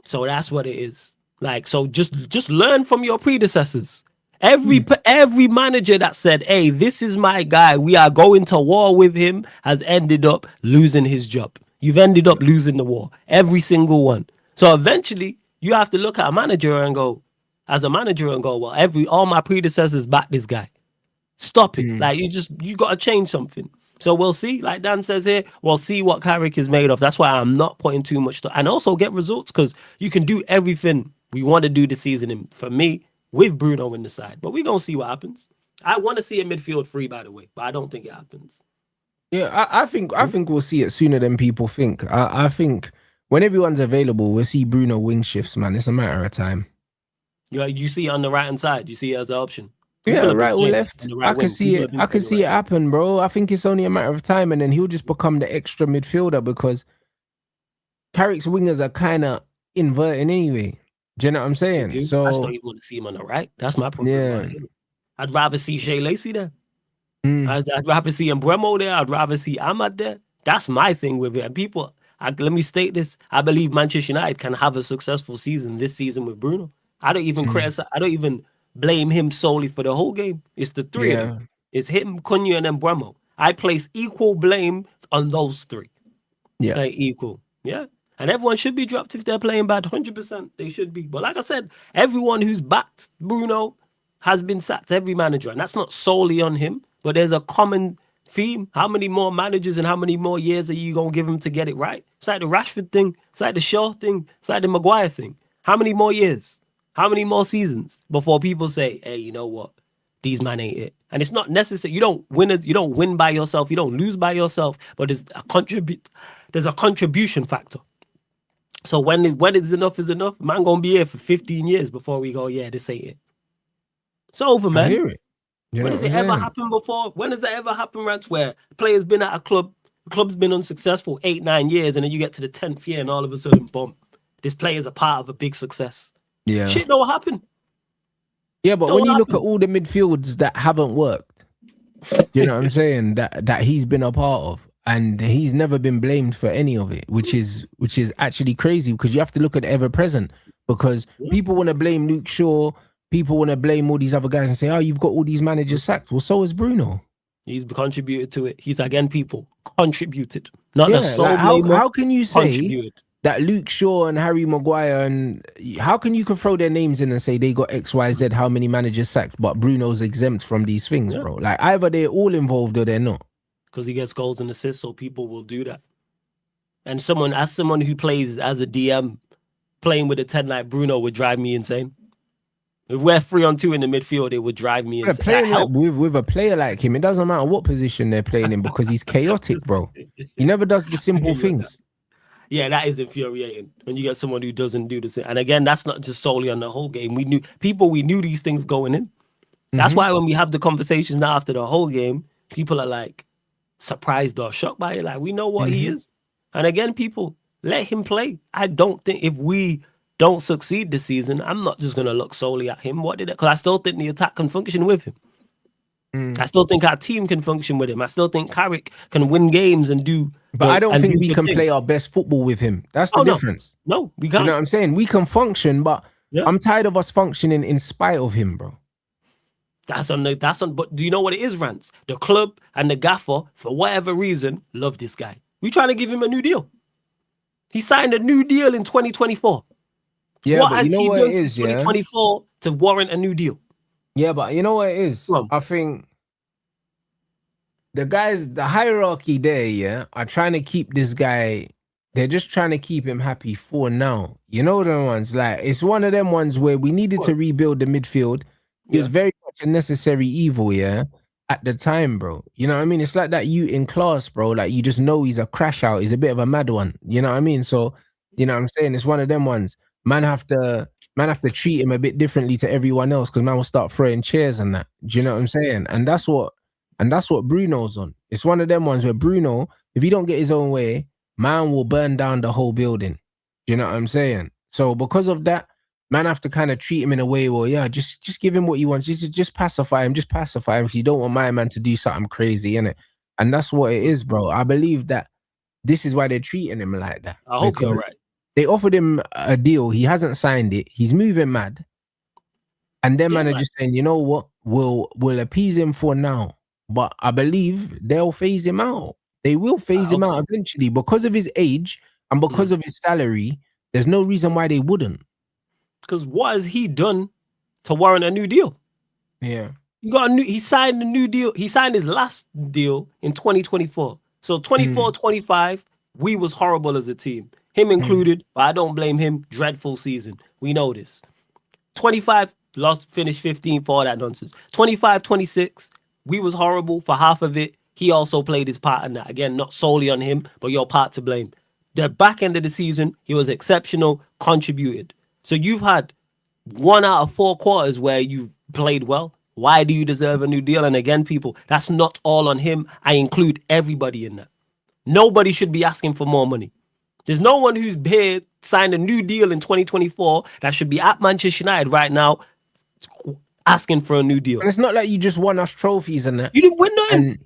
So that's what it is. Like, so just learn from your predecessors. Every manager that said, hey, this is my guy, we are going to war with him, has ended up losing his job. You've ended up losing the war. Every single one. So eventually you have to look at a manager and go, well, all my predecessors back this guy. Stop it. Like, you got to change something. So we'll see. Like Dan says here, we'll see what Carrick is made of. That's why I'm not putting too much and also get results, because you can do everything we want to do this season. For me, with Bruno in the side, but we're gonna see what happens. I want to see a midfield free, by the way, but I don't think it happens. Yeah, I think we'll see it sooner than people think. I think when everyone's available, we'll see Bruno wing shifts, man. It's a matter of time. Yeah, you see it on the right hand side. You see it as an option. Yeah, right or left. I can see it. I can see it happen, bro. I think it's only a matter of time, and then he'll just become the extra midfielder, because Carrick's wingers are kind of inverting anyway. Do you know what I'm saying? So I still even want to see him on the right. That's my problem. Yeah. I'd rather see Shea Lacey there. I'd rather see Mbremo there. I'd rather see Ahmad there. That's my thing with it. And people, let me state this. I believe Manchester United can have a successful season this season with Bruno. I don't even criticize. I don't even blame him solely for the whole game. It's the three of them. It's him, Cunha, and Mbremo. I place equal blame on those three. Yeah. Okay, equal. Yeah. And everyone should be dropped if they're playing bad. 100% they should be. But like I said, everyone who's backed Bruno has been sacked. Every manager. And that's not solely on him. But there's a common theme. How many more managers and how many more years are you going to give him to get it right? It's like the Rashford thing. It's like the Shaw thing. It's like the Maguire thing. How many more years? How many more seasons before people say, hey, you know what? These man ain't it. And it's not necessary. You don't win by yourself. You don't lose by yourself. But there's a contribution factor. So when is enough is enough, man gonna be here for 15 years before we go, yeah, this ain't it. It's over, man. I hear it. When has it ever happened before? When has that ever happened, Rants, where a player's been at a club, the club's been unsuccessful 8-9 years, and then you get to the 10th year and all of a sudden, boom, this player's a part of a big success. Yeah. Shit don't happen. Yeah, but when you look at all the midfields that haven't worked, you know what I'm saying? That he's been a part of. And he's never been blamed for any of it, which is actually crazy, because you have to look at the ever present. Because people want to blame Luke Shaw, people want to blame all these other guys and say, "Oh, you've got all these managers sacked." Well, so has Bruno. He's contributed to it. He's again contributed. Not a sole how can you say that Luke Shaw and Harry Maguire, and how can you throw their names in and say they got X, Y, Z, how many managers sacked, but Bruno's exempt from these things, bro? Like, either they're all involved or they're not. Because he gets goals and assists, so people will do that. And someone who plays as a DM, playing with a 10 like Bruno would drive me insane. If we're 3-on-2 in the midfield, it would drive me They're insane. That playing like help. with a player like him, it doesn't matter what position they're playing in because he's chaotic, bro. He never does the I simple get you on that. things. Yeah, that is infuriating when you get someone who doesn't do the same. And again, that's not just solely on the whole game. We knew these things going in. That's Mm-hmm. why when we have the conversations now after the whole game, people are like surprised or shocked by it. Like, we know what he Mm-hmm. is. And again, people, let him play. I don't think if we don't succeed this season, I'm not just gonna look solely at him. What did it? Because I still think the attack can function with him. I Mm. still think our team can function with him. I still think Carrick can win games and do But I don't think do we good can things. play our best football with him. That's the Oh no, difference. no, we You know can't. what I'm saying? We can function, but Yeah, I'm tired of us functioning in spite of him, bro. that's on. But do you know what it is, Rants? The club and the gaffer, for whatever reason, love this guy. We trying to give him a new deal. He signed a new deal in 2024. Yeah, What but you has know he what it done since is, yeah? 2024 to warrant a new deal? Yeah, but you know what it is? Come on. I think the guys, the hierarchy there, yeah, are trying to keep this guy. They're just trying to keep him happy for now. You know the ones like it's one of them ones where we needed to rebuild the midfield. He was Yeah. very much a necessary evil, yeah, at the time, bro. You know what I mean? It's like that you in class, bro. Like you just know he's a crash out. He's a bit of a mad one. You know what I mean? So, you know what I'm saying? It's one of them ones. Man have to treat him a bit differently to everyone else because man will start throwing chairs and that. Do you know what I'm saying? And that's what Bruno's on. It's one of them ones where Bruno, if he don't get his own way, man will burn down the whole building. Do you know what I'm saying? So because of that, man have to kind of treat him in a way where, yeah, just give him what he wants. Just pacify him. Just pacify him because you don't want my man to do something crazy, innit? And that's what it is, bro. I believe that this is why they're treating him like that. I hope you're Because right. they offered him a deal. He hasn't signed it. He's moving mad. And then Yeah, man are man. just saying, you know what? We'll appease him for now. But I believe they'll phase him out. They will I phase him hope out so. eventually because of his age and because of his salary. There's no reason why they wouldn't. Because what has he done to warrant a new deal? Yeah. He signed a new deal. He signed his last deal in 2024. So 24, Mm, 25, we was horrible as a team. Him mm, included, but I don't blame him. Dreadful season. We know this. 25, lost, finished 15 for all that nonsense. 25, 26, we was horrible for half of it. He also played his part in that. Again, not solely on him, but your part to blame. The back end of the season, he was exceptional, contributed. So you've had 1 out of 4 quarters where you've played well. Why do you deserve a new deal? And again, people, that's not all on him. I include everybody in that. Nobody should be asking for more money. There's no one who's here signed a new deal in 2024 that should be at Manchester United right now asking for a new deal. And it's not like you just won us trophies and that. You didn't win nothing. And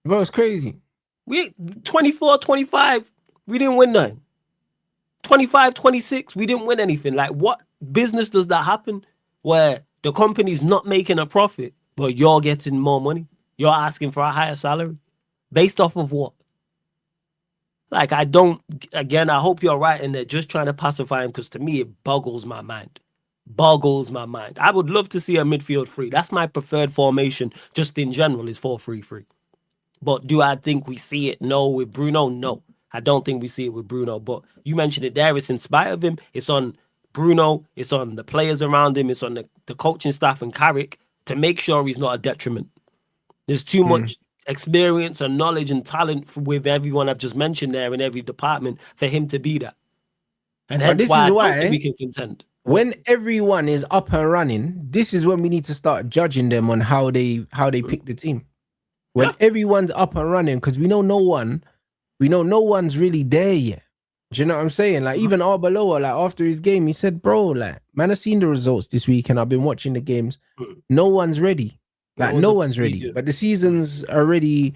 bro, it's crazy. We 24, 25, we didn't win nothing. 25, 26, we didn't win anything. Like, what business does that happen where the company's not making a profit, but you're getting more money? You're asking for a higher salary based off of what? Like, I hope you're right and they're just trying to pacify him because to me, it boggles my mind. Boggles my mind. I would love to see a midfield three. That's my preferred formation, just in general, is 4-3-3. But do I think we see it? No. With Bruno, no. I don't think we see it with Bruno. But you mentioned it there. It's in spite of him. It's on Bruno. It's on the players around him. It's on the coaching staff and Carrick to make sure he's not a detriment. There's too much experience and knowledge and talent with everyone I've just mentioned there in every department for him to be that. And But hence this why is I don't think why we can contend. when everyone is up and running, this is when we need to start judging them on how they pick the team. When Yeah. everyone's up and running, because we know no one's really there yet. Do you know what I'm saying? Like even Arbeloa, like after his game, he said, "Bro, like man, I've seen the results this week, and I've been watching the games. No one's ready. Like no up to one's speed ready. yet. But the season's already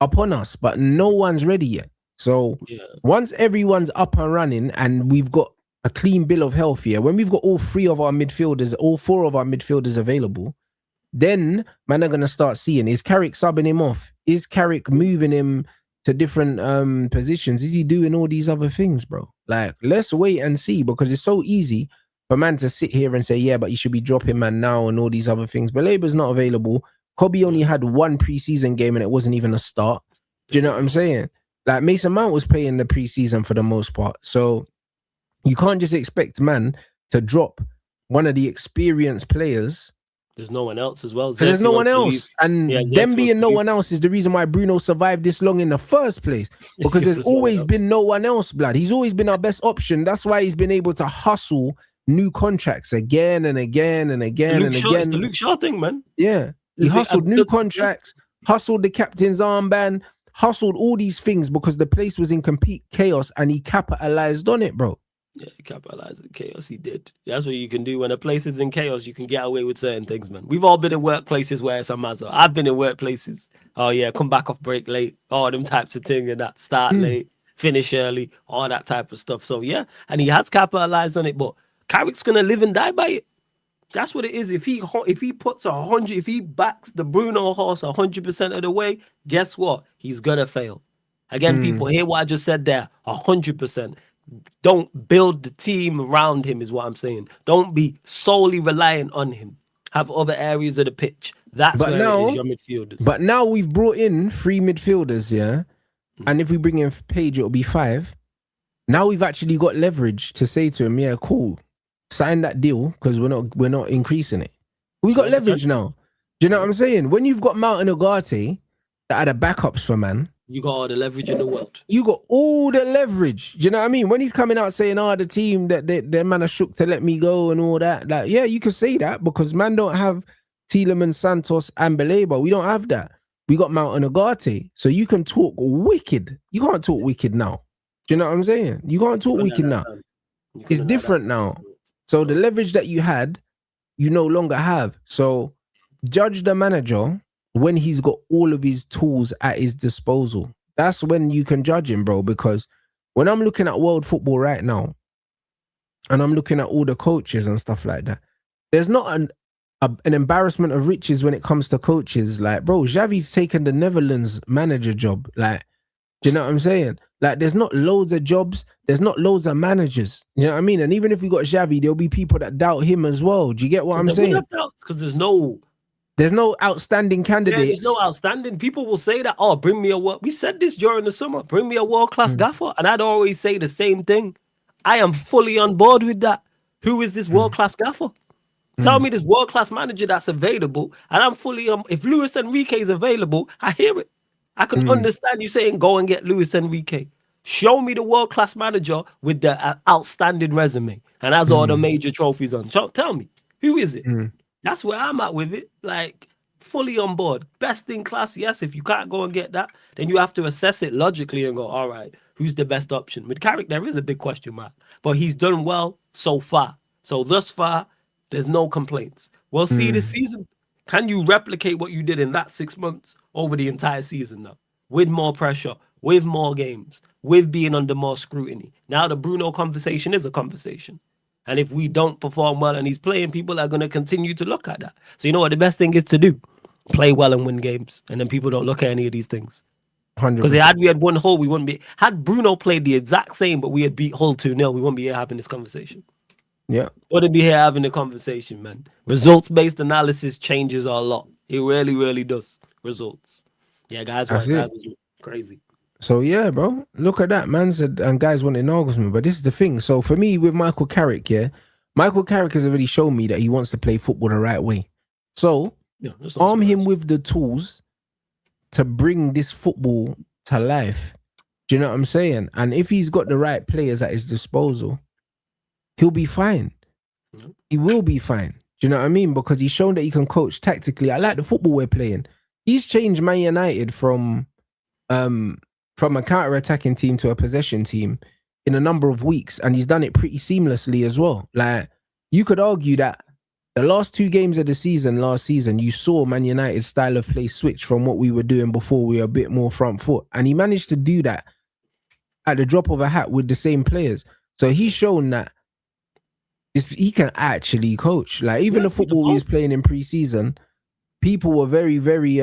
upon us, but no one's ready yet. So Yeah. once everyone's up and running, and we've got a clean bill of health here, when we've got all 4 of our midfielders available, then man are gonna start seeing, is Carrick subbing him off? Is Carrick moving him to different positions? Is he doing all these other things, bro? Like, let's wait and see, because it's so easy for man to sit here and say, yeah, but you should be dropping man now and all these other things. But Labour's not available. Kobe only had 1 preseason game and it wasn't even a start. Do you know what I'm saying? Like Mason Mount was playing the preseason for the most part. So you can't just expect man to drop one of the experienced players. There's no one else as well. Because there's Xerxes no wants one to leave. else. And Yeah, them Xerxes wants being to no leave. one else is the reason why Bruno survived this long in the first place. Because there's There's no one always else. been no one else, blood. He's always been our best option. That's why he's been able to hustle new contracts again and again and again and It's the again. Luke Shaw thing, man. Yeah. He hustled new contracts, hustled the captain's armband, hustled all these things because the place was in complete chaos and he capitalized on it, bro. Yeah, he capitalized on chaos. He did. That's what you can do when a place is in chaos. You can get away with certain things, man. We've all been in workplaces where it's a matter. I've been in workplaces. Oh yeah, come back off break late. All them types of thing and that. Start late, finish early, all that type of stuff. So yeah, and he has capitalized on it. But Carrick's gonna live and die by it. That's what it is. If he puts 100, if he backs the Bruno horse 100% of the way, guess what? He's gonna fail. Again, people hear what I just said there. 100%. Don't build the team around him, is what I'm saying. Don't be solely reliant on him. Have other areas of the pitch. That's where it is your midfielders. But now we've brought in 3 midfielders, yeah. And if we bring in Page, it'll be 5. Now we've actually got leverage to say to him, yeah, cool, sign that deal because we're not increasing it. We got leverage now. Do you know what I'm saying? When you've got Mount and Ugarte that are the backups for man, you got all the leverage in the world. You got all the leverage. Do you know what I mean? When he's coming out saying, the team that their man are shook to let me go and all that. Like, yeah, you can say that because man don't have Tielemans, Santos, and Baleba. We don't have that. We got Mount and Ugarte. So you can talk wicked. You can't talk wicked now. Do you know what I'm saying? You can't talk wicked now. It's different now. So the leverage that you had, you no longer have. So judge the manager when he's got all of his tools at his disposal. That's when you can judge him, bro. Because when I'm looking at world football right now, and I'm looking at all the coaches and stuff like that, there's not an embarrassment of riches when it comes to coaches. Like, bro, Xavi's taken the Netherlands manager job. Like, do you know what I'm saying? Like, there's not loads of jobs. There's not loads of managers. You know what I mean? And even if we got Xavi, there'll be people that doubt him as well. Do you get what I'm saying? Because there's no outstanding candidates. Yeah, there's no outstanding. People will say that, oh, bring me a world. We said this during the summer. Bring me a world-class gaffer. And I'd always say the same thing. I am fully on board with that. Who is this world-class gaffer? Tell me this world-class manager that's available. And I'm fully if Luis Enrique is available, I hear it. I can understand you saying go and get Luis Enrique. Show me the world-class manager with the outstanding resume and has all the major trophies on. Tell me, who is it? That's where I'm at with it. Like, fully on board. Best in class, yes. If you can't go and get that, then you have to assess it logically and go, all right, who's the best option? With Carrick, there is a big question mark. But he's done well so far. So thus far, there's no complaints. We'll see this season. Can you replicate what you did in that 6 months over the entire season now? With more pressure, with more games, with being under more scrutiny. Now the Bruno conversation is a conversation. And if we don't perform well and he's playing, people are going to continue to look at that. So you know what the best thing is to do? Play well and win games. And then people don't look at any of these things. Because had we had one Hull, we wouldn't be... Had Bruno played the exact same, but we had beat Hull 2-0, we wouldn't be here having this conversation. Yeah. Wouldn't be here having the conversation, man. Results-based analysis changes a lot. It really, really does. Results. Yeah, guys, was crazy. So yeah, bro, look at that, man. Said and guys wanted Nagelsmann, but this is the thing. So for me, with Michael Carrick, Michael Carrick has already shown me that he wants to play football the right way. So arm him with the tools to bring this football to life. Do you know what I'm saying? And if he's got the right players at his disposal, he'll be fine. He will be fine. Do you know what I mean? Because he's shown that he can coach tactically. I like the football we're playing. He's changed Man United from a counter-attacking team to a possession team in a number of weeks, and he's done it pretty seamlessly as well. Like, you could argue that the last 2 games of the season, last season, you saw Man United's style of play switch from what we were doing before. We were a bit more front foot, and he managed to do that at the drop of a hat with the same players. So he's shown that he can actually coach. Like, even the football he was playing in pre-season, people were very, very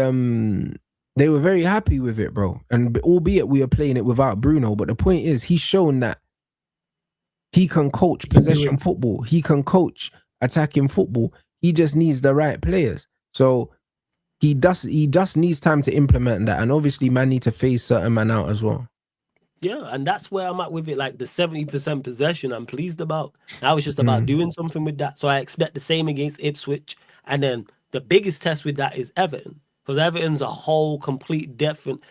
they were very happy with it, bro. And albeit we were playing it without Bruno, but the point is he's shown that he can coach possession football. He can coach attacking football. He just needs the right players. So he just needs time to implement that. And obviously man need to phase certain man out as well. Yeah, and that's where I'm at with it. Like the 70% possession, I'm pleased about. Now it's just about Mm, doing something with that. So I expect the same against Ipswich. And then the biggest test with that is Everton, because Everton's a whole complete different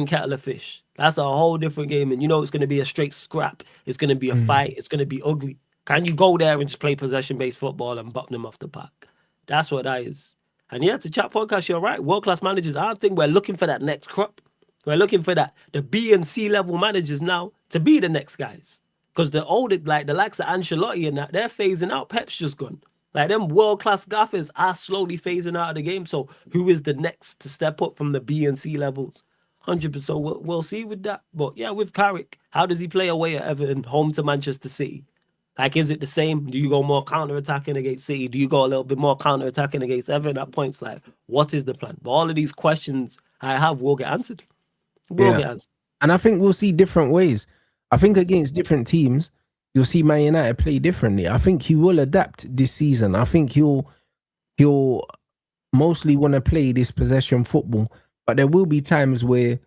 kettle of fish. That's a whole different game, and you know it's going to be a straight scrap. It's going to be a mm. fight. It's going to be ugly. Can you go there and just play possession-based football and button them off the park? That's what that is. And yeah, to chat podcast, you're right. World-class managers. I don't think we're looking for that next crop. We're looking for that the B and C level managers now to be the next guys. Because the older, like the likes of Ancelotti and that, they're phasing out. Pep's just gone. Like them world class gaffers are slowly phasing out of the game. So who is the next to step up from the B and C levels? 100%. We'll see with that. But yeah, with Carrick, how does he play away at Everton, home to Manchester City? Like, is it the same? Do you go more counter attacking against City? Do you go a little bit more counter attacking against Everton at points? Like, what is the plan? But all of these questions I have will get answered. Will Yeah. get answered. And I think we'll see different ways. I think against different teams, you'll see Man United play differently. I think he will adapt this season. I think he'll mostly want to play this possession football. But there will be times where,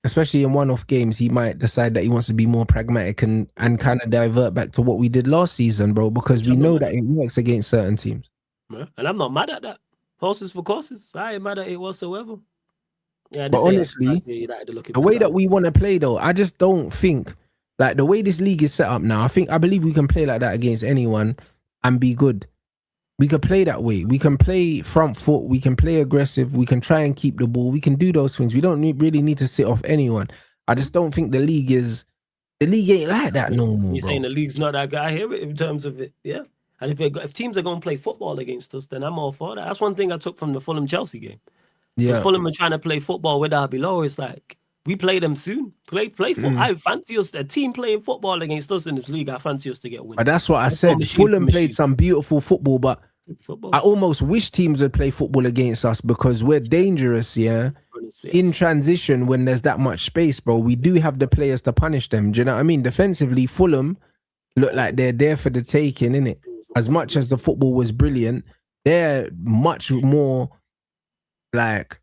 especially in one-off games, he might decide that he wants to be more pragmatic and kind of divert back to what we did last season, bro, because Which we I'm not know mad that it works against certain teams. at. And I'm not mad at that. Horses for courses. I ain't mad at it whatsoever. Yeah, But this ain't a surprise honestly, to United looking the for way that something. we want to play, though, I just don't think like the way this league is set up now. I believe we can play like that against anyone and be good. We can play that way. We can play front foot. We can play aggressive. We can try and keep the ball. We can do those things. We don't really need to sit off anyone. I just don't think the league ain't like that no more, You're saying bro. the league's not that guy here in terms of it, yeah. And if teams are going to play football against us, then I'm all for that. That's one thing I took from the Fulham Chelsea game. Because Yeah. Fulham are trying to play football with our below. It's like we play them soon. Play football. Mm. I fancy us a team playing football against us in this league. I fancy us to get win. But that's what I Let's go said. machine for Fulham played machine. some beautiful football, but Football. I almost wish teams would play football against us because we're dangerous, yeah. In transition, when there's that much space, bro, we do have the players to punish them. Do you know what I mean? Defensively, Fulham look like they're there for the taking, innit? As much as the football was brilliant, they're much more like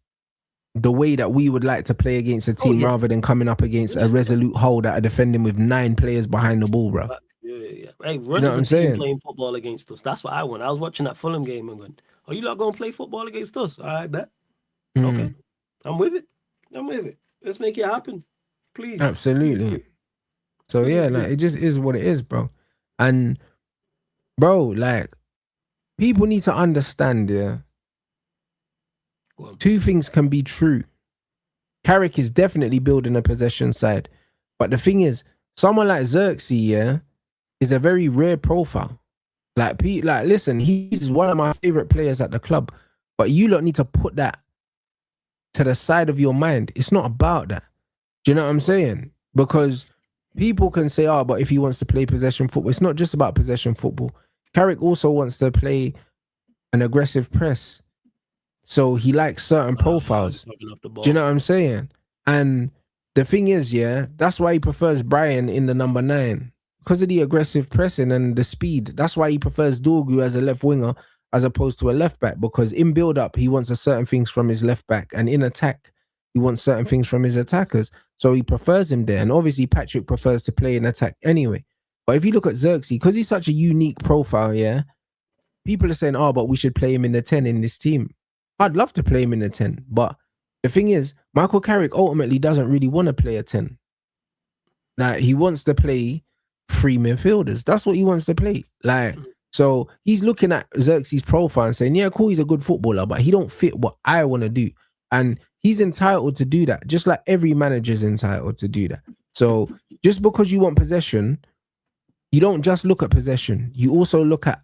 the way that we would like to play against a team yeah. rather than coming up against a resolute hold that are defending with 9 players behind the ball, bro. Yeah. Hey, You run know as what a I'm team saying? playing football against us. That's what I want. I was watching that Fulham game and going, "Are you not going to play football against us?" I bet. Okay, I'm with it. Let's make it happen, please. Absolutely. So Please yeah, do. like it just is what it is, bro. And bro, like people need to understand, yeah. Go on. 2 things can be true. Carrick is definitely building a possession side. But the thing is, someone like Xerxes, yeah, is a very rare profile. Like, listen, he's one of my favorite players at the club. But you lot need to put that to the side of your mind. It's not about that. Do you know what I'm saying? Because people can say, oh, but if he wants to play possession football, it's not just about possession football. Carrick also wants to play an aggressive press. So he likes certain profiles. Do you know what I'm saying? And the thing is, yeah, that's why he prefers Brian in the number 9. Because of the aggressive pressing and the speed. That's why he prefers Dorgu as a left winger as opposed to a left back. Because in build up, he wants a certain things from his left back. And in attack, he wants certain things from his attackers. So he prefers him there. And obviously, Patrick prefers to play in attack anyway. But if you look at Xerxes, because he's such a unique profile, yeah, people are saying, oh, but we should play him in the 10 in this team. I'd love to play him in the 10. But the thing is, Michael Carrick ultimately doesn't really want to play a 10. Like, he wants to play 3 midfielders. That's what he wants to play. Like, so he's looking at Xerxes' profile and saying, yeah, cool, he's a good footballer, but he don't fit what I want to do. And he's entitled to do that, just like every manager's entitled to do that. So just because you want possession, you don't just look at possession. You also look at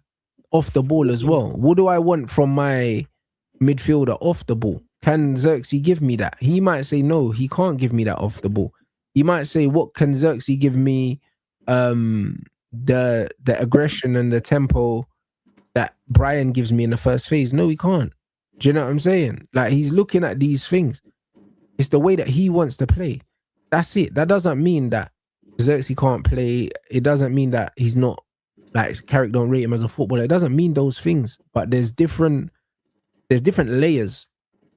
off the ball as well. What do I want from my midfielder off the ball? Can Xerxes give me that? He might say no, he can't give me that off the ball. He might say, what can Xerxes give me? The aggression and the tempo that Brian gives me in the first phase. No, he can't. Do you know what I'm saying? Like, he's looking at these things. It's the way that he wants to play. That's it. That doesn't mean that Xerxes can't play. It doesn't mean that he's not, like, Carrick don't rate him as a footballer. It doesn't mean those things. But there's different layers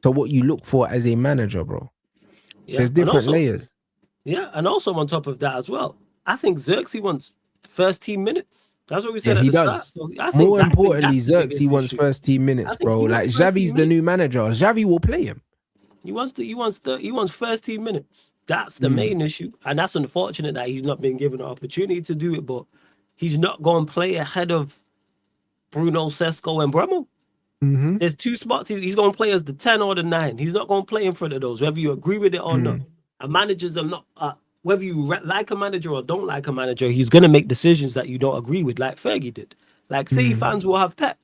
to what you look for as a manager, bro. Yeah. There's different layers. Yeah, and also on top of that as well, I think Xerxes wants first team minutes. That's what we Yeah, said at he the start. does. So More I think importantly, that's the Xerxes biggest wants issue. first team I minutes, think bro. he Like wants first Xavi's team the new minutes. manager. Xavi will play him. He wants first team minutes. That's the Mm. main issue, and that's unfortunate that he's not been given an opportunity to do it. But he's not going to play ahead of Bruno, Sesko, and Bremo. Mm-hmm. There's two spots. He's going to play as the 10 or the 9. He's not going to play in front of those, whether you agree with it or not. Mm. And managers are not, whether you like a manager or don't like a manager, he's going to make decisions that you don't agree with, like Fergie did. Like, City Mm. fans will have Pep.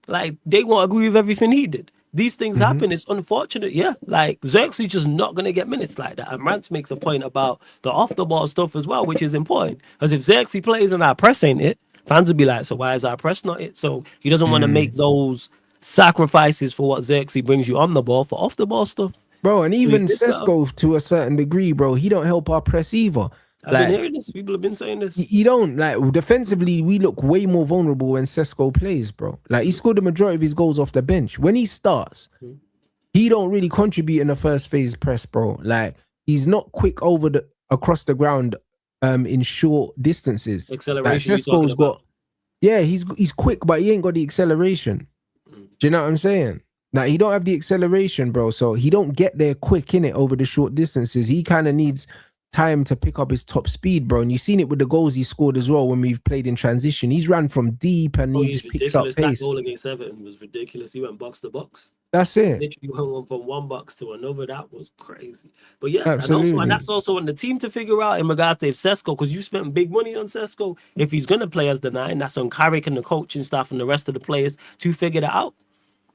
Like, they won't agree with everything he did. These things Mm-hmm. happen. It's unfortunate, yeah. Like, Xerxes just not going to get minutes like that. And Rance makes a point about the off the ball stuff as well, which is important. Because if Xerxes plays and our press ain't it, fans will be like, so why is our press not it? So he doesn't want to make Mm. those sacrifices for what Xerxes brings you on the ball for off the ball stuff. Bro, and So he's even this guy. Sesko to a certain degree, bro, he don't help our press either. I've been Like hearing this. People have been saying this. he don't like defensively. We look way more vulnerable when Sesko plays, bro. Like he scored the majority of his goals off the bench. When he starts, he don't really contribute in the first phase press, bro. Like he's not quick over the across the ground, in short distances. Like Acceleration you talking Sesko's about? got, yeah, he's quick, but he ain't got the acceleration. Do you know what I'm saying? Like he don't have the acceleration, bro. So he don't get there quick in it over the short distances. He kind of needs time to pick up his top speed, bro. And you've seen it with the goals he scored as well when we've played in transition. He's ran from deep and Oh, he he's just picks up ridiculous. That pace. goal against Everton was ridiculous. He went box to box. That's it. Literally went from one box to another. That was crazy. But yeah, and Absolutely. that's also on the team to figure out in regards to if Sesko, because you spent big money on Sesko. If he's gonna play as the 9, that's on Carrick and the coaching staff and the rest of the players to figure that out.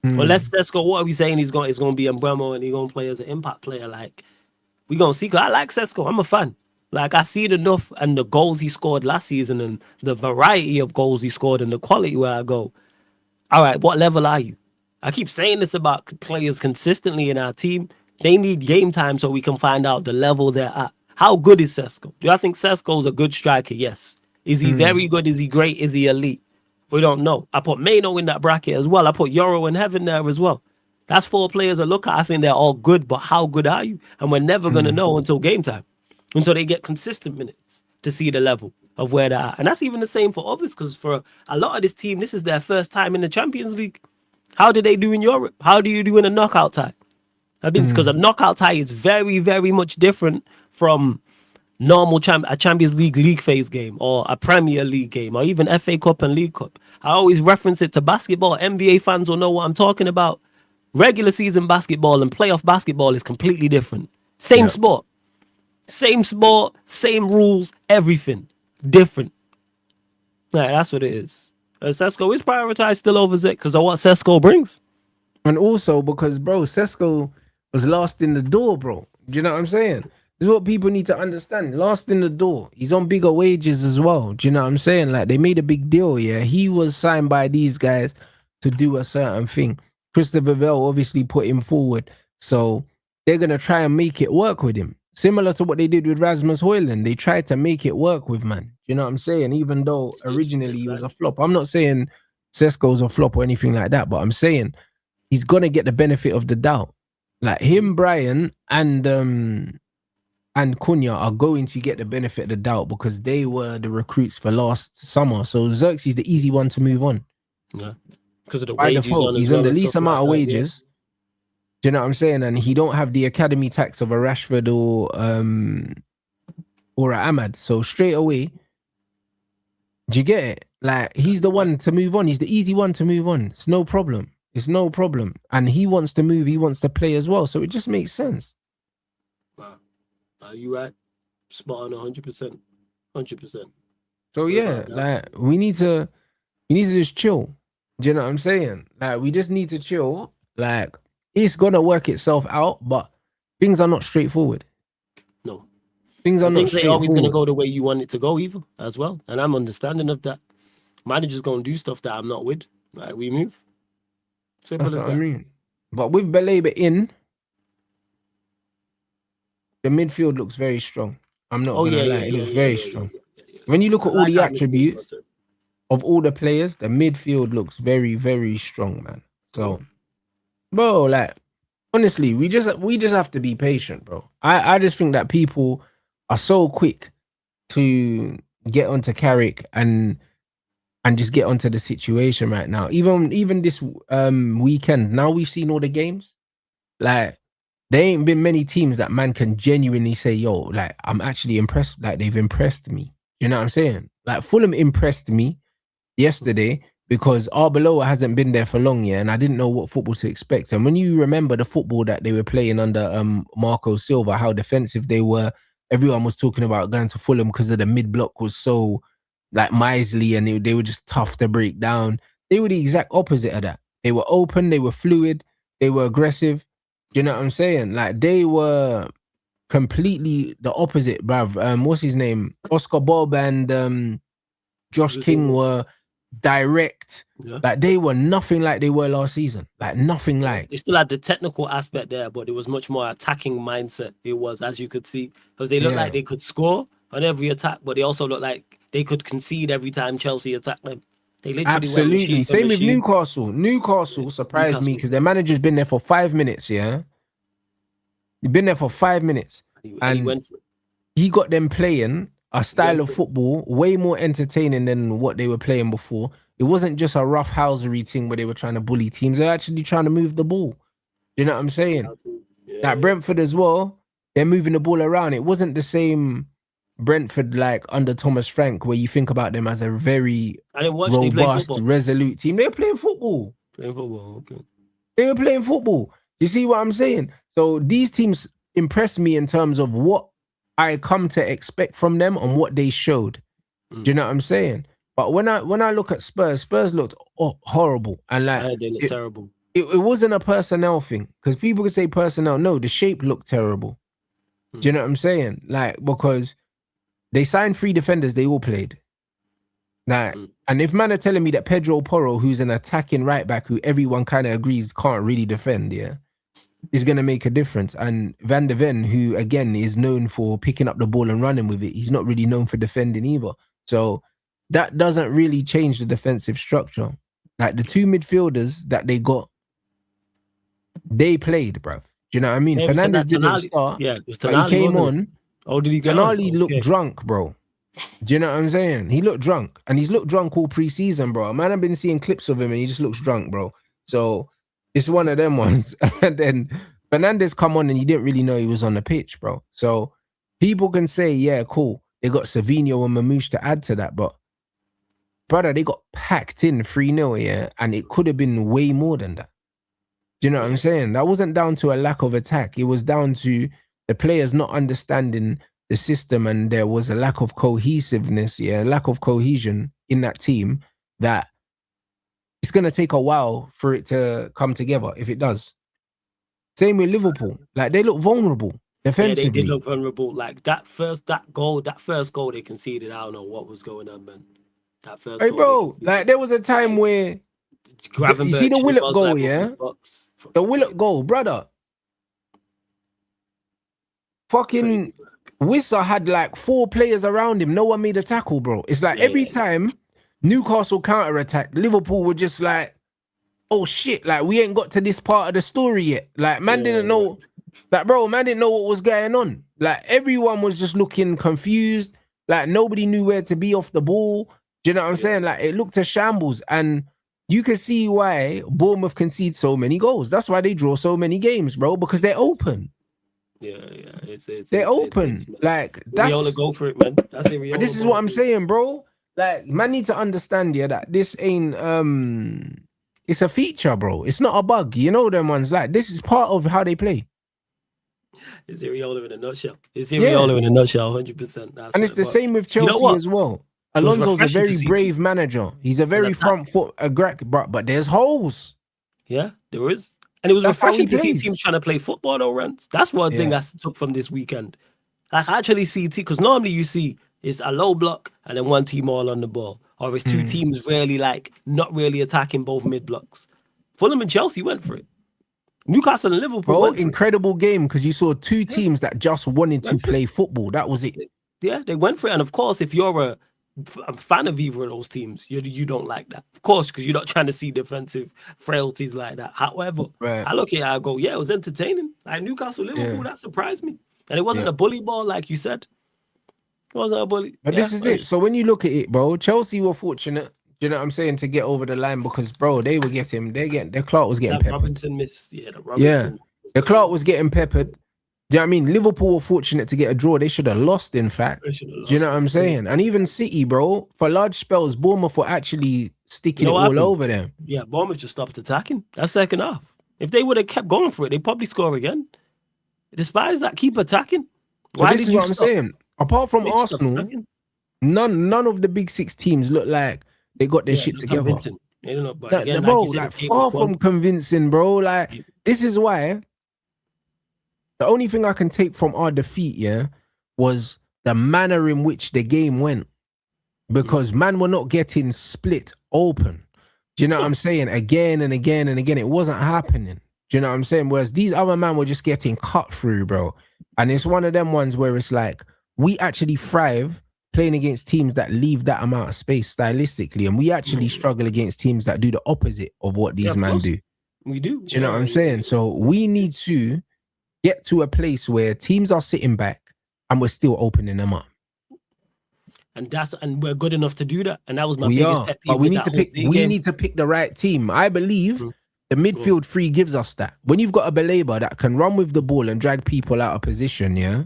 Unless Mm. Sesko, what are we saying? It's gonna be Embremo and he's gonna play as an impact player. Like we gonna see. Cause I like Sesko. I'm a fan. Like I see it enough, and the goals he scored last season, and the variety of goals he scored, and the quality where I go. All right, what level are you? I keep saying this about players consistently in our team. They need game time so we can find out the level they're at. How good is Sesko? Do I think Sesko's a good striker? Yes. Is he Mm. very good? Is he great? Is he elite? We don't know. I put Mano in that bracket as well. I put Euro and Heaven there as well. That's 4 players I look at. I think they're all good, but how good are you? And we're never going to Mm. know until game time, until they get consistent minutes to see the level of where they're at. And that's even the same for others, because for a lot of this team, this is their first time in the Champions League. How did they do in Europe? How do you do in a knockout tie? I've been because a Mm. knockout tie is very, very much different from normal a Champions League phase game or a Premier League game or even FA Cup and League Cup. I always reference it to basketball. NBA fans will know what I'm talking about. Regular season basketball and playoff basketball is completely different. Same Yeah. sport, same rules, everything different. Yeah, that's what it is. Sesko is prioritized still over Zek because of what Sesko brings. And also because, bro, Sesko was last in the door, bro. Do you know what I'm saying? This is what people need to understand. Last in the door. He's on bigger wages as well. Do you know what I'm saying? Like they made a big deal, yeah. He was signed by these guys to do a certain thing. Christopher Bell obviously put him forward. So they're gonna try and make it work with him. Similar to what they did with Rasmus Hoyland. They tried to make it work with man. Do you know what I'm saying? Even though originally he was a flop. I'm not saying Sesko's a flop or anything like that, but I'm saying he's gonna get the benefit of the doubt. Like him, Brian, and Cunha are going to get the benefit of the doubt because they were the recruits for last summer. So Xerxes the easy one to move on. Yeah, because of the By wages default, on as he's on well the and least stuff like amount of that. Yeah. wages. Do you know what I'm saying? And he don't have the academy tax of a Rashford or a Ahmad. So straight away, do you get it? Like he's the one to move on. He's the easy one to move on. It's no problem. It's no problem. And he wants to move. He wants to play as well. So it just makes sense. Wow. Are you right? Spot on 100%. 100%. So yeah, like we need to just chill. Do you know what I'm saying? Like we just need to chill. Like it's gonna work itself out, but things are not straightforward. No. Things are And not things ain't always going to straightforward. go the way you want it to go, either, as well. And I'm understanding of that. Manager's going to do stuff that I'm not with. Right? We move. Simple That's as what I that. mean. But with Belabor in, the midfield looks very strong. I'm not Oh, gonna yeah, lie, yeah, it yeah, looks yeah, very yeah, yeah, strong. yeah, yeah. When you look I at all like the how midfield attributes content. of all the players, the midfield looks very, very strong, man. So, bro, like honestly, we just have to be patient, bro. I just think that people are so quick to get onto Carrick and just get onto the situation right now. Even this weekend, now we've seen all the games. Like there ain't been many teams that man can genuinely say, yo, like I'm actually impressed. Like they've impressed me. You know what I'm saying? Like Fulham impressed me yesterday because Arbeloa hasn't been there for long, yeah, and I didn't know what football to expect. And when you remember the football that they were playing under Marco Silva, how defensive they were, everyone was talking about going to Fulham because of the mid block was so like miserly and they were just tough to break down. They were the exact opposite of that. They were open, they were fluid, they were aggressive. Do you know what I'm saying? Like they were completely the opposite, bruv. What's his name? Oscar Bob and Josh King were direct. Yeah. Like they were nothing like they were last season. Like nothing like. They still had the technical aspect there, but it was much more attacking mindset. It was, as you could see, because they looked like they could score on every attack, but they also looked like they could concede every time Chelsea attacked them. They literally Absolutely. went Same with machine. Newcastle. Newcastle surprised me because their manager's been there for 5 minutes, yeah? He's been there for 5 minutes. And he went for it. He got them playing a style of football way more entertaining than what they were playing before. It wasn't just a rough housery thing where they were trying to bully teams. They're actually trying to move the ball. Do you know what I'm saying? Like Brentford as well, they're moving the ball around. It wasn't the same Brentford like under Thomas Frank where you think about them as a very robust, resolute team. They were playing football. Okay. They were playing football. You see what I'm saying? So these teams impressed me in terms of what I come to expect from them and what they showed. Do you know what I'm saying? But when I look at Spurs looked horrible and like they looked terrible. It wasn't a personnel thing because people could say personnel. No, the shape looked terrible. Do you know what I'm saying? Like because they signed 3 defenders, they all played. Like, and if man are telling me that Pedro Porro, who's an attacking right back, who everyone kind of agrees can't really defend, yeah, is going to make a difference. And Van de Ven, who again is known for picking up the ball and running with it, he's not really known for defending either. So that doesn't really change the defensive structure. Like the 2 midfielders that they got, they played, bruv. Do you know what I mean? Yeah, Fernandes didn't start. Yeah, it was but Tonali, he came on. Oh, did he go? Tonali looked drunk, bro. Do you know what I'm saying? He looked drunk. And he's looked drunk all pre-season, bro. Man, I've been seeing clips of him and he just looks drunk, bro. So it's one of them ones. And then Fernandes come on and you didn't really know he was on the pitch, bro. So people can say, yeah, cool. They got Savinho and Mamouche to add to that. But, brother, they got packed in 3-0, yeah? And it could have been way more than that. Do you know what I'm saying? That wasn't down to a lack of attack. It was down to the players not understanding the system, and there was a lack of cohesiveness, a lack of cohesion in that team that it's going to take a while for it to come together if it does. Same with Liverpool. Like, they look vulnerable defensively. Yeah, they did look vulnerable. Like, that first goal they conceded, I don't know what was going on, man. That first goal. Hey, bro, like, there was a time where you see the Willock goal, yeah? The Willock goal, brother. Fucking Wissa had like 4 players around him. No one made a tackle, bro. It's like every time Newcastle counter-attacked, Liverpool were just like, oh shit, like we ain't got to this part of the story yet. Like man didn't know, like bro, man didn't know what was going on. Like everyone was just looking confused. Like nobody knew where to be off the ball. Do you know what I'm saying? Like it looked a shambles, and you can see why Bournemouth concede so many goals. That's why they draw so many games, bro, because they're open. Yeah. They're open. Like that's Iriola, go for it, man. That's Iriola. This is what I'm saying, bro. Like man need to understand, that this ain't it's a feature, bro. It's not a bug. You know them ones. Like this is part of how they play. It's Iriola in a nutshell. It's Iriola in a nutshell, 100%. And it's the same with Chelsea as well. Alonso's a very brave manager. He's a very front foot, but there's holes. Yeah, there is. And it was refreshing to see teams trying to play football, though, Rants. That's one thing I took from this weekend. Like, I actually see, because normally you see it's a low block and then one team all on the ball. Or it's 2 teams really, like, not really attacking both mid blocks. Fulham and Chelsea went for it. Newcastle and Liverpool went for incredible game because you saw 2 teams that just wanted to play football. That was it. Yeah, they went for it. And, of course, if you're a fan of either of those teams, you don't like that, of course, because you're not trying to see defensive frailties like that. However, I look at it, I go, it was entertaining. Like Newcastle, Liverpool, that surprised me, and it wasn't a bully ball like you said. He wasn't a bully. But Yeah, this is it. So when you look at it, bro, Chelsea were fortunate. Do you know what I'm saying, to get over the line because, bro, they were getting, their Clark was getting that peppered. Robinson miss. Yeah, the Yeah, Robinson. the Clark was getting peppered. Do you know what I mean? Liverpool were fortunate to get a draw. They should have lost, in fact. They should have Do you know lost. what I'm saying? And even City, bro, for large spells, Bournemouth were actually You sticking know it what all happened? over them. Yeah, Bournemouth just stopped attacking. That second half. If they would have kept going for it, they'd probably score again. Despise that, keep attacking. So Why this did is you what I'm stop? saying. Apart from They stopped Arsenal, attacking. none of the big six teams look like they got their Yeah, shit not together. convincing. You know, but again, like Bro, you said, like this game was far from one. convincing, bro. Like this is why the only thing I can take from our defeat, yeah, was the manner in which the game went. Because man, we're not getting split open. Do you know what I'm saying? Again and again and again, it wasn't happening. Do you know what I'm saying? Whereas these other men were just getting cut through, bro. And it's one of them ones where it's like we actually thrive playing against teams that leave that amount of space stylistically, and we actually struggle against teams that do the opposite of what Yeah, these of men course. do. We do. Do you know what I'm saying? So we need to get to a place where teams are sitting back and we're still opening them up. And we're good enough to do that. And that was my We biggest are, pet but peeve with that whole City we game. need to pick the right team. I believe the midfield three gives us that. When you've got a Baleba that can run with the ball and drag people out of position, yeah,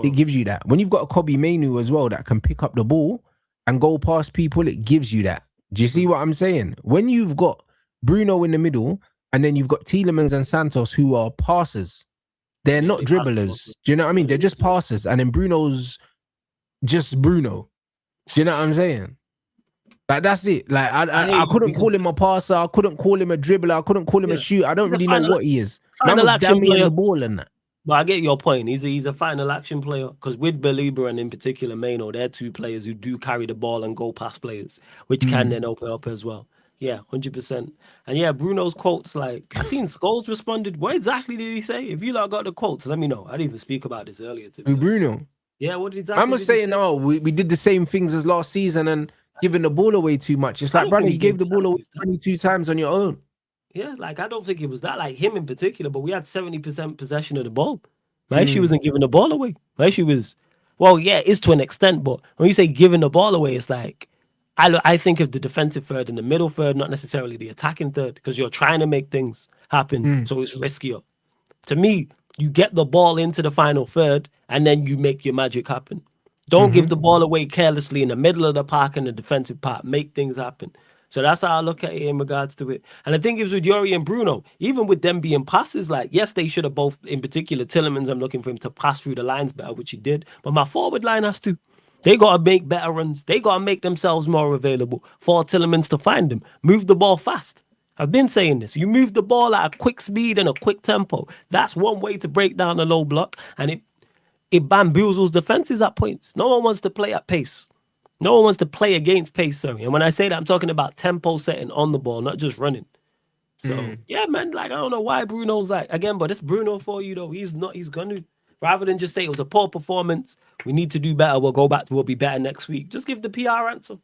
it gives you that. When you've got a Kobe Mainu as well that can pick up the ball and go past people, it gives you that. Do you see what I'm saying? When you've got Bruno in the middle and then you've got Tielemans and Santos who are passers, they're not dribblers. Do you know what I mean? They're just passers. And then Bruno's just Bruno. Do you know what I'm saying? Like that's it. Like I couldn't call him a passer. I couldn't call him a dribbler. I couldn't call him a shooter. I don't really know what he is. Man was damming the ball and that. But I get your point. He's a final action player because with Belieber and in particular Maino, they're two players who do carry the ball and go past players, which can then open up as well. Yeah, 100%. And yeah, Bruno's quotes, like I seen Scholes responded. What exactly did he say? If you lot got the quotes, let me know. I didn't even speak about this earlier. Bruno. Yeah, what exactly? I was saying, oh, we did the same things as last season and giving the ball away too much. It's like, brother, you gave the ball away 22 times on your own. Yeah, like I don't think it was that, like him in particular, but we had 70% possession of the ball. My issue wasn't giving the ball away. My issue was, well, yeah, it is to an extent, but when you say giving the ball away, it's like, I think of the defensive third and the middle third, not necessarily the attacking third, because you're trying to make things happen, so it's riskier. To me, you get the ball into the final third, and then you make your magic happen. Don't give the ball away carelessly in the middle of the park and the defensive part. Make things happen. So that's how I look at it in regards to it. And the thing is with Yuri and Bruno, even with them being passes, like, yes, they should have both, in particular, Tillemans, I'm looking for him to pass through the lines better, which he did. But my forward line has to. They got to make better runs. They got to make themselves more available for Tillemans to find them. Move the ball fast. I've been saying this. You move the ball at a quick speed and a quick tempo. That's one way to break down a low block. And it bamboozles defenses at points. No one wants to play at pace. No one wants to play against pace, sorry. And when I say that, I'm talking about tempo setting on the ball, not just running. So, yeah, man, like, I don't know why Bruno's like, again, but it's Bruno for you, though. He's going to, rather than just say it was a poor performance, we need to do better, we'll be better next week. Just give the PR answer.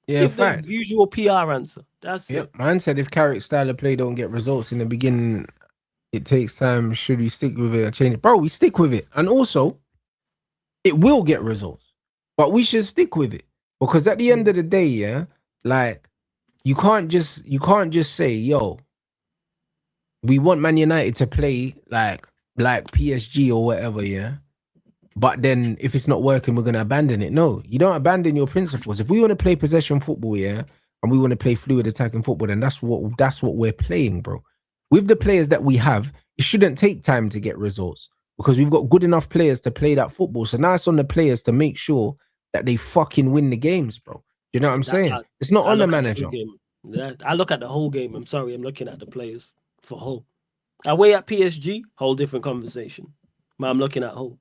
Yeah, give the usual PR answer. That's it. Man said if Carrick's style of play don't get results in the beginning, it takes time. Should we stick with it or change it? Bro, we stick with it. And also, it will get results. But we should stick with it. Because at the end of the day, yeah, like you can't just say, yo, we want Man United to play like PSG or whatever, yeah. But then if it's not working, we're gonna abandon it. No, you don't abandon your principles. If we want to play possession football, yeah, and we want to play fluid attacking football, then that's what we're playing, bro. With the players that we have, it shouldn't take time to get results because we've got good enough players to play that football. So now it's on the players to make sure that they fucking win the games, bro. You know what I'm saying? It's not on the manager. I look at the whole game. I'm sorry, I'm looking at the players for whole. Away at PSG, whole different conversation. But I'm looking at whole.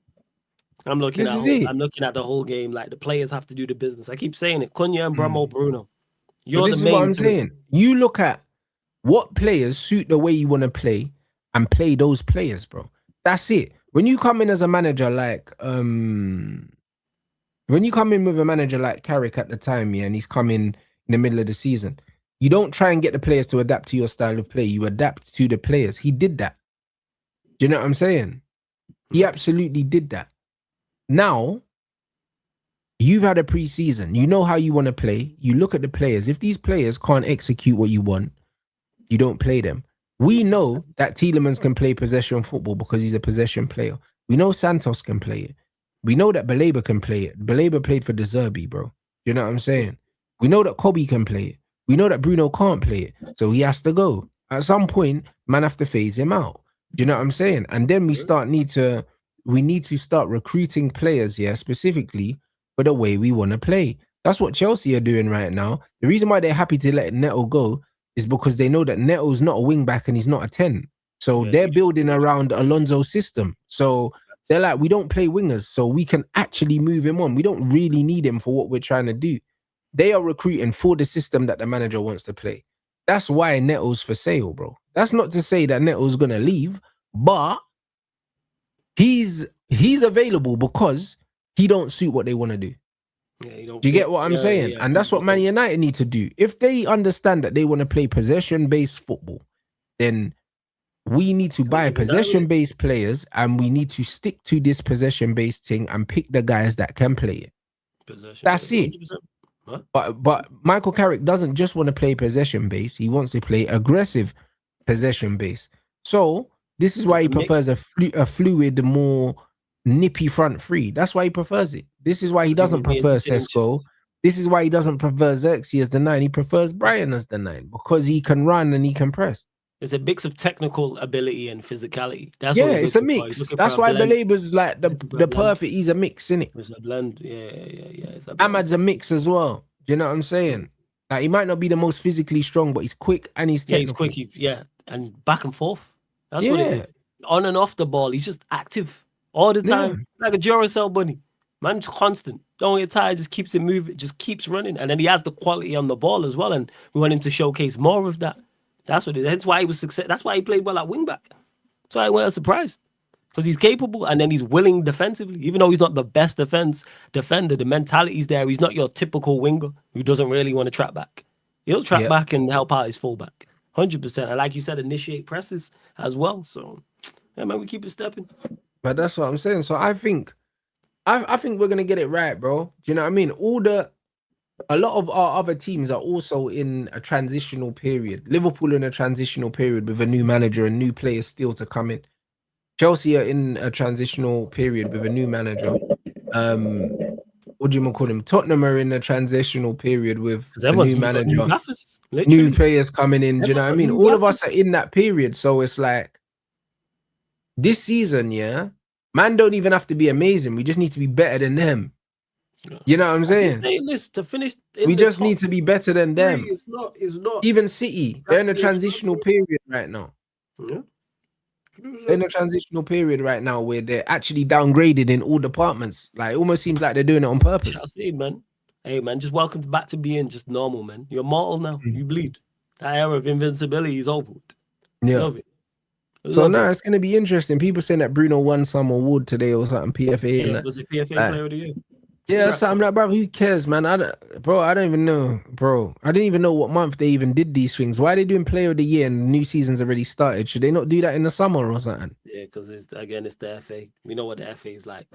I'm looking at the whole game. Like the players have to do the business. I keep saying it. Cunha and Bruno. You're the main. This is what I'm saying. You look at what players suit the way you want to play and play those players, bro. That's it. When you come in as a manager like when you come in with a manager like Carrick at the time, yeah, and he's coming in the middle of the season, you don't try and get the players to adapt to your style of play. You adapt to the players. He did that. Do you know what I'm saying? He absolutely did that. Now, You've had a preseason. You know how you want to play. You look at the players. If these players can't execute what you want, you don't play them. We know that Tielemans can play possession football because he's a possession player. We know Santos can play it. We know that Baleba can play it. Baleba played for De Zerbi, bro. You know what I'm saying? We know that Kobe can play it. We know that Bruno can't play it. So he has to go. At some point, man have to phase him out. Do you know what I'm saying? And then we need to start recruiting players here specifically for the way we want to play. That's what Chelsea are doing right now. The reason why they're happy to let Neto go is because they know that Neto's not a wing back and he's not a 10. So they're building around Alonso's system. So they're like, we don't play wingers, so we can actually move him on. We don't really need him for what we're trying to do. They are recruiting for the system that the manager wants to play. That's why Neto's for sale, bro. That's not to say that Neto's gonna leave, but he's available because he don't suit what they want to do. Do you get what I'm saying? Yeah, and that's what Man United need to do. If they understand that they want to play possession-based football, then we need to buy possession-based players and we need to stick to this possession-based thing and pick the guys that can play it. That's it. Huh? But Michael Carrick doesn't just want to play possession-based. He wants to play aggressive possession-based. So this is why he prefers a fluid, more nippy front three. That's why he prefers it. This is why he doesn't prefer Sesko. This is why he doesn't prefer Xerxes as the 9. He prefers Brian as the 9 because he can run and he can press. It's a mix of technical ability and physicality. That's what it's a mix. That's why Baleba's like the perfect. He's a mix, isn't it? It's a blend. Yeah. It's a Ahmad's a mix as well. Do you know what I'm saying? Like he might not be the most physically strong, but he's quick and he's technical. He's quick. And back and forth. That's what it is. On and off the ball, he's just active all the time, like a Duracell bunny. Man's constant. Don't get tired. Just keeps it moving. Just keeps running, and then he has the quality on the ball as well. And we want him to showcase more of that. That's what it is. That's why he was success. That's why he played well at wing back. That's why I was surprised because he's capable and then he's willing defensively. Even though he's not the best defender, the mentality's there. He's not your typical winger who doesn't really want to track back. He'll track back and help out his fullback, 100%. And like you said, initiate presses as well. So, yeah, man, we keep it stepping. But that's what I'm saying. So I think we're gonna get it right, bro. Do you know what I mean? A lot of our other teams are also in a transitional period. Liverpool in a transitional period with a new manager and new players still to come in. Chelsea are in a transitional period with a new manager. What do you call them? Tottenham are in a transitional period with a new manager, new players coming in. Do you know what I mean? All of us are in that period. So it's like this season, man don't even have to be amazing. We just need to be better than them. You know what I'm saying? To finish, we just need to be better than them. It's not. Even City, they're in a transitional period right now. Yeah. They're in a transitional period right now where they're actually downgraded in all departments. Like it almost seems like they're doing it on purpose. I see, man. Hey, man, just welcome back to being just normal, man. You're mortal now. You bleed. That era of invincibility is over. Yeah. Love it. So now it's going to be interesting. People saying that Bruno won some award today or something, PFA. Yeah, was it PFA Player of the Year? Yeah, so I'm like, bro, who cares, man? I don't even know, bro. I didn't even know what month they even did these things. Why are they doing Player of the Year and the new season's already started? Should they not do that in the summer or something? Yeah, because it's the FA. We know what the FA is like.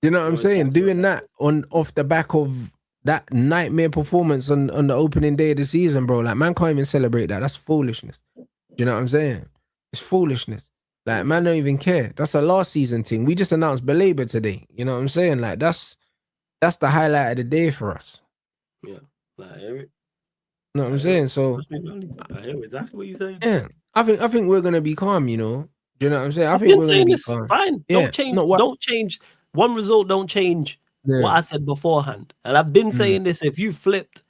You know what I'm saying? Doing that off the back of that nightmare performance on the opening day of the season, bro. Like, man can't even celebrate that. That's foolishness. You know what I'm saying? It's foolishness. Like, man don't even care. That's a last season thing. We just announced Baleba today. You know what I'm saying? Like, that's the highlight of the day for us. Yeah, I hear it. You know what I'm saying? So I hear exactly what you're saying. Yeah, I think we're gonna be calm. You know, do you know what I'm saying? I think we're gonna be calm. Fine. Yeah. Don't change. One result don't change what I said beforehand. And I've been saying this. If you flipped,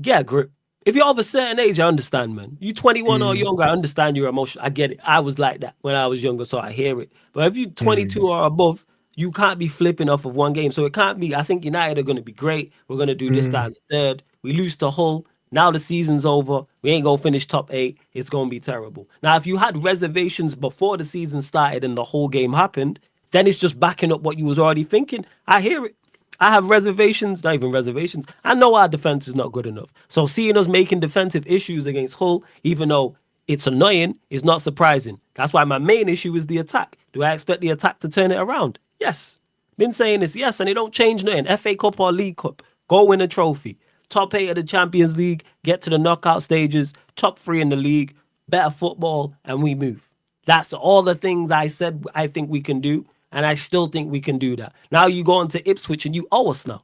get a grip. If you're of a certain age, I understand, man. You 21 or younger, I understand your emotion. I get it. I was like that when I was younger, so I hear it. But if you're 22 or above, you can't be flipping off of one game. So it can't be, I think United are going to be great. We're going to do this, that, and the third. We lose to Hull. Now the season's over. We ain't going to finish top 8. It's going to be terrible. Now, if you had reservations before the season started and the whole game happened, then it's just backing up what you was already thinking. I hear it. I have reservations, not even reservations. I know our defense is not good enough. So seeing us making defensive issues against Hull, even though it's annoying, is not surprising. That's why my main issue is the attack. Do I expect the attack to turn it around? Yes. Been saying this, yes, and it don't change nothing. FA Cup or League Cup, go win a trophy. Top 8 of the Champions League, get to the knockout stages, top 3 in the league, better football, and we move. That's all the things I said I think we can do, and I still think we can do that. Now you go into Ipswich and you owe us now.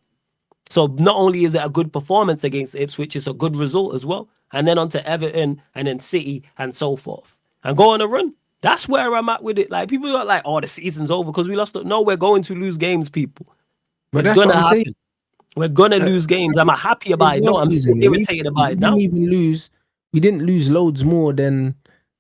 So not only is it a good performance against Ipswich, it's a good result as well. And then on to Everton and then City and so forth. And go on a run. That's where I'm at with it. Like people are like, oh, the season's over because we lost. No, we're going to lose games, people. But It's that's gonna what I'm saying. happen. We're gonna lose games. I'm not happy about it. No, I'm still irritated about We it didn't now. even lose. We didn't lose loads more than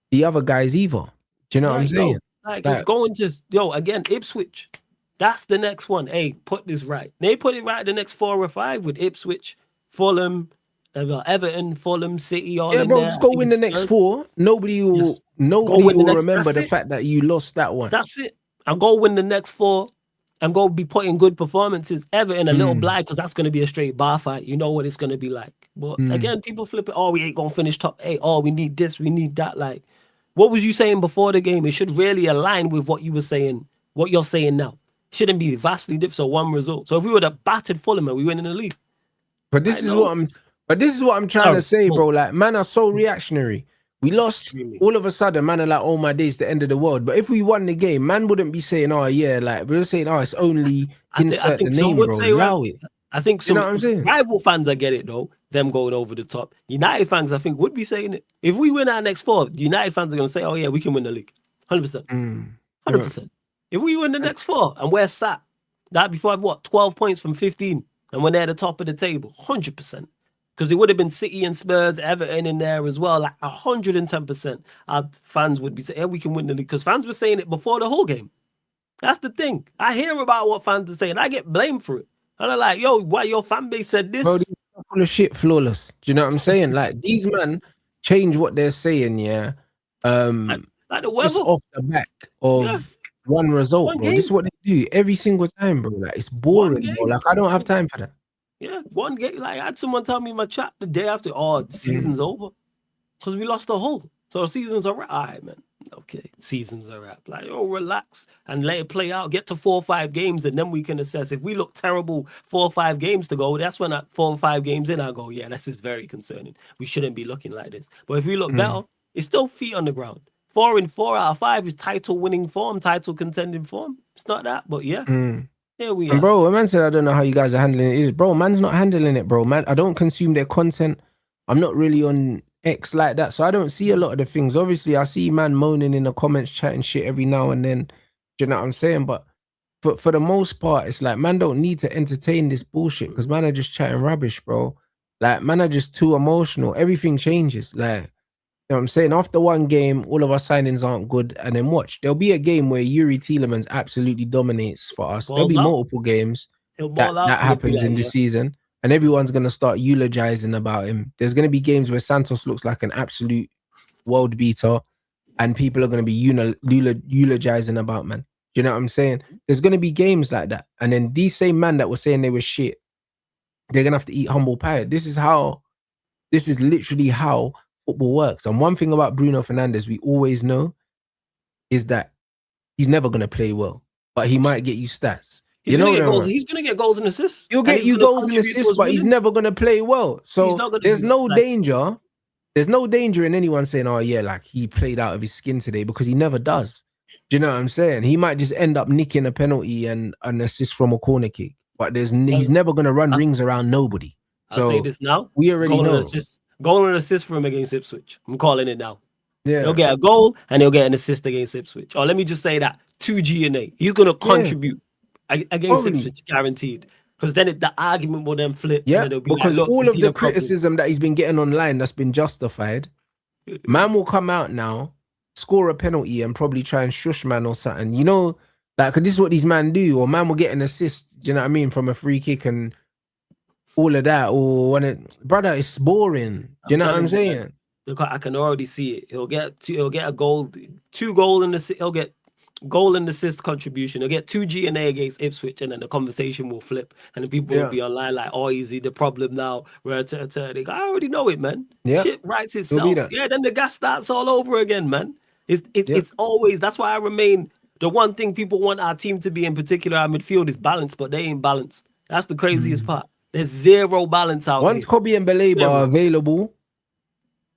the other guys either. Do you know what I'm Like, saying? like it's going to again, Ipswich. That's the next one. Hey, put this right. They put it right the next 4 or 5 with Ipswich, Fulham, Everton, Fulham, City, all Yeah, in bro, there. just I go think win it's the next Spurs. 4. Nobody will Yes. Go win the next. remember That's the it. fact that you lost that one. That's it. And go win the next 4 and go be putting good performances. Everton a little blind because that's going to be a straight bar fight. You know what it's going to be like. But again, people flip it. Oh, we ain't going to finish top 8. Oh, we need this. We need that. Like, what was you saying before the game? It should really align with what you were saying, what you're saying now. Shouldn't be vastly different. So one result. So if we would have battered Fulham and we win in the league. But this is what I'm trying to say, bro. Like, man are so reactionary. We lost Extremely. all of a sudden, man are like, oh my days, the end of the world. But if we won the game, man wouldn't be saying, oh yeah, like we're saying, oh, it's only insert the name, bro. Allow it. I think some you know what I'm saying? rival fans, I get it though. Them going over the top. United fans, I think, would be saying it. If we win our next 4, United fans are going to say, oh yeah, we can win the league. 100%. 100%. If we win the next 4 and we're sat, that before I've 12 points from 15 and when they're at the top of the table, 100%. Because it would have been City and Spurs, Everton in there as well, like 110%. Our fans would be saying, yeah, we can win the league. Because fans were saying it before the whole game. That's the thing. I hear about what fans are saying. I get blamed for it. And I'm like, yo, why your fan base said this? Bro, these are full of shit, flawless. Do you know what I'm saying? Like, these men change what they're saying, yeah. Like the weather. Just off the back of one result, bro. This is what they do every single time, bro. Like, it's boring, bro. Like, I don't have time for that. Yeah, one game. Like, I had someone tell me in my chat the day after, oh, the season's over. Because we lost the whole. So the season's a wrap. All right, man. Okay, season's a wrap. Like, oh, relax and let it play out. Get to 4 or 5 games, and then we can assess. If we look terrible 4 or 5 games to go, that's when at 4 or 5 games in, I go, yeah, this is very concerning. We shouldn't be looking like this. But if we look better, it's still feet on the ground. 4 and 4 out of 5 is title winning form, title contending form. It's not that, but yeah. Here we are. And bro, a man said, I don't know how you guys are handling it. Bro, man's not handling it, bro. Man, I don't consume their content. I'm not really on X like that. So I don't see a lot of the things. Obviously, I see man moaning in the comments, chatting shit every now and then. Do you know what I'm saying? But for the most part, it's like, man don't need to entertain this bullshit because man are just chatting rubbish, bro. Like, man are just too emotional. Everything changes. Like, you know what I'm saying? After one game, all of our signings aren't good. And then watch, there'll be a game where Yuri Tielemans absolutely dominates for us. There'll be multiple games that happens in the season. And everyone's going to start eulogizing about him. There's going to be games where Santos looks like an absolute world beater. And people are going to be eulogizing about, man. Do you know what I'm saying? There's going to be games like that. And then these same men that were saying they were shit, they're going to have to eat humble pie. This is literally how football works. And one thing about Bruno Fernandes we always know is that he's never going to play well, but he might get you stats. He's gonna get goals. He's gonna get goals and assists. He'll get you goals and assists, but he's never gonna play well. So there's no danger. There's no danger in anyone saying, "Oh yeah, like he played out of his skin today," because he never does. Do you know what I'm saying? He might just end up nicking a penalty and an assist from a corner kick, but he's never gonna run rings around nobody. So I'll say this now. We already know. Goal and assist for him against Ipswich. I'm calling it now. Yeah, he'll get a goal and he'll get an assist against Ipswich. Or let me just say that 2 G&A. He's gonna contribute. Against Ipswich, guaranteed. Because then the argument will then flip. Yeah, because all of the criticism that he's been getting online that's been justified, man will come out now, score a penalty and probably try and shush man or something. You know, like, cause this is what these man do. Or man will get an assist, do you know what I mean, from a free kick and all of that. Or when brother, it's boring. Do you know what I'm saying? I can already see it. He'll get a goal, 2 goals in the he'll get goal and assist contribution. He'll get 2 G&A against Ipswich, and then the conversation will flip, and the people will be online like, "Oh, is he the problem now?" They go, "I already know it, man. Shit writes itself." Yeah, then the gas starts all over again, man. It's always. That's why I remain The one thing people want our team to be, in particular our midfield, is balanced, but they ain't balanced. That's the craziest part. There's zero balance out Once here. Kobe and Belaba are Zero. available,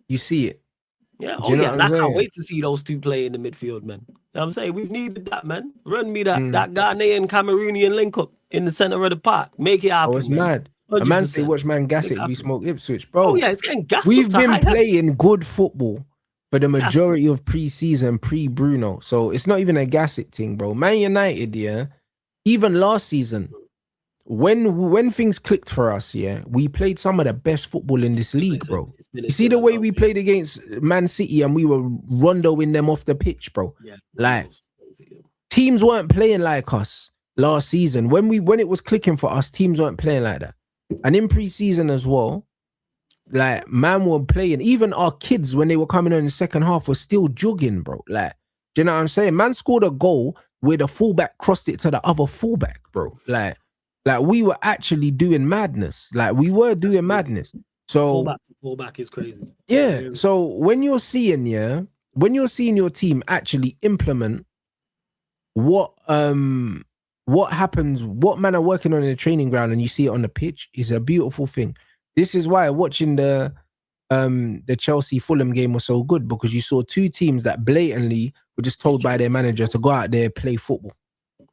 you see it. Yeah. Do Oh you know yeah. what And I'm I can't saying? wait to see those two play in the midfield, man. You know what I'm saying? We've needed that, man. Run me that Mm. Ghanaian Cameroonian link up in the center of the park. Make it Oh, it's happen, man. mad. A man say, 100%. watch man gas Make it it, we happen. smoke Ipswich. Oh Bro, yeah, it's getting gassed up we've to high been heaven. playing good football for the Gassed up. majority of pre-season, pre-Bruno. So it's not even a gas it thing, bro. Man United, yeah, even last season, when things clicked for us, yeah, we played some of the best football in this league, Listen, bro. it's been You see the a way long we season. played against Man City and we were rondoing them off the pitch, bro. Yeah. Like, Crazy. teams weren't playing like us last season. When it was clicking for us, teams weren't playing like that. And in pre-season as well, like man were playing. Even our kids, when they were coming on in the second half, were still jogging, bro. Like, do you know what I'm saying? Man scored a goal where the fullback crossed it to the other fullback, bro. Like we were actually doing madness. Like we were That's doing crazy. madness. So Fullback is crazy. yeah. So when you're seeing your team actually implement what happens, what man are working on in the training ground, and you see it on the pitch, is a beautiful thing. This is why watching the Chelsea Fulham game was so good, because you saw two teams that blatantly were just told by their manager to go out there, play football.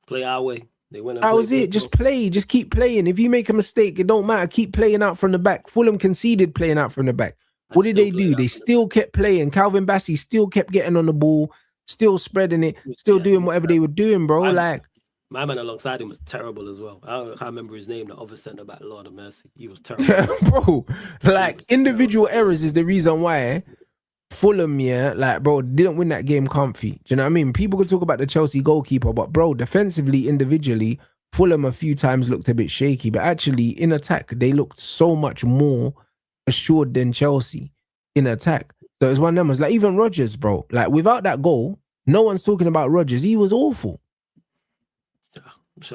Play our way. They went and That played was it. Just play. Just keep playing. If you make a mistake, it don't matter. Keep playing out from the back. Fulham conceded playing out from the back. What did they do? They still kept playing. Calvin Bassey still kept getting on the ball, still spreading it, still doing whatever they were doing, bro. Like, my man alongside him was terrible as well. I can't remember his name, the other centre back, Lord of mercy. He was terrible. bro. Like, individual errors is the reason why Fulham, yeah, like, bro, didn't win that game comfy. Do you know what I mean? People could talk about the Chelsea goalkeeper, but bro, defensively, individually, Fulham a few times looked a bit shaky, but actually in attack, they looked so much more assured than Chelsea in attack. So it's one of them. Was like, even Rodgers, bro, like without that goal, no one's talking about Rodgers. He was awful.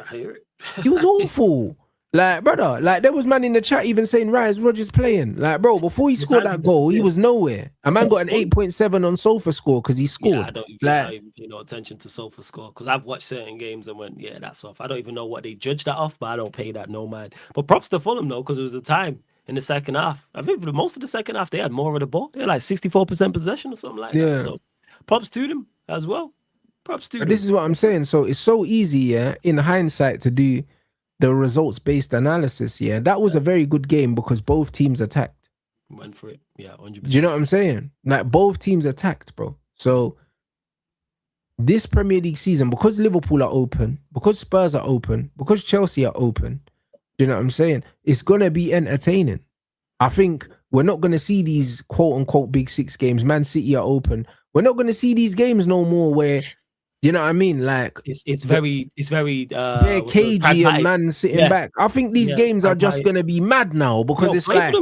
I hear it. He was awful. Like, brother, like there was man in the chat even saying, right, is Rodgers playing? Like, bro, before he scored that goal, he was nowhere. A man got an 8.7 on Sofa score because he scored. Yeah, I don't even pay no attention to Sofa score, because I've watched certain games and went, yeah, that's off. I don't even know what they judged that off, but I don't pay that no mind. But props to Fulham though, because it was a time in the second half. I think for the most of the second half, they had more of the ball. They had like 64% possession or something like that. So props to them as well. Props to them. This is what I'm saying. So it's so easy, yeah, in hindsight, to do the results-based analysis. Yeah, that was a very good game because both teams attacked. Went for it. Yeah, 100%. Do you know what I'm saying? Like, both teams attacked, bro. So this Premier League season, because Liverpool are open, because Spurs are open, because Chelsea are open, do you know what I'm saying? It's going to be entertaining. I think we're not going to see these quote-unquote Big Six games. Man City are open. We're not going to see these games no more where, you know what I mean? Like, it's very they're cagey and man sitting back. I think these games are just gonna be mad now because it's like,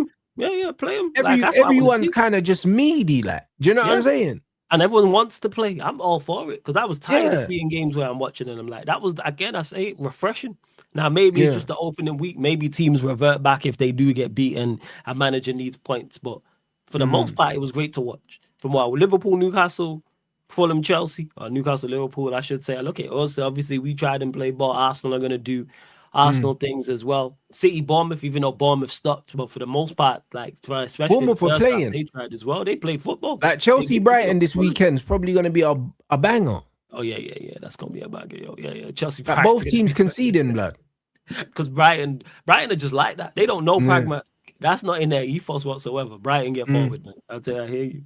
play them. Everyone's kind of just meaty, like, do you know what I'm saying? And everyone wants to play. I'm all for it, because I was tired of seeing games where I'm watching and I'm like, that was, again, I say it, refreshing. Now maybe it's just the opening week. Maybe teams revert back if they do get beaten and manager needs points. But for the most part, it was great to watch. From what Liverpool, Newcastle, Fulham, Chelsea, or Newcastle, Liverpool, I should say. Look at us. Obviously, we tried and played ball. Arsenal are going to do Arsenal things as well. City, Bournemouth, even though Bournemouth stopped, but for the most part, like, especially Bournemouth were playing. They tried as well. They played football. Like Chelsea Brighton this weekend is probably going to be a banger. Oh yeah. That's going to be a banger. Yeah. Chelsea. Like, both teams conceding, blood. Because Brighton are just like that. They don't know pragma. That's not in their ethos whatsoever. Brighton get forward, man. I tell you, I hear you.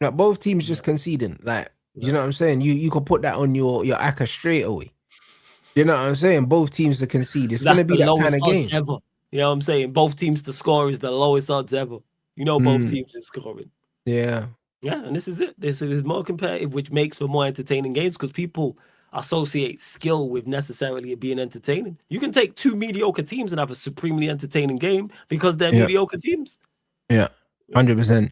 Like, both teams just conceding. Like, you know what I'm saying? You could put that on your ACCA straight away. You know what I'm saying? Both teams to concede. It's going to be that kind of game. Ever. You know what I'm saying? Both teams to score is the lowest odds ever. You know, both teams are scoring. Yeah. Yeah, and this is it. This is more competitive, which makes for more entertaining games, because people associate skill with necessarily it being entertaining. You can take two mediocre teams and have a supremely entertaining game because they're mediocre teams. Yeah, 100%.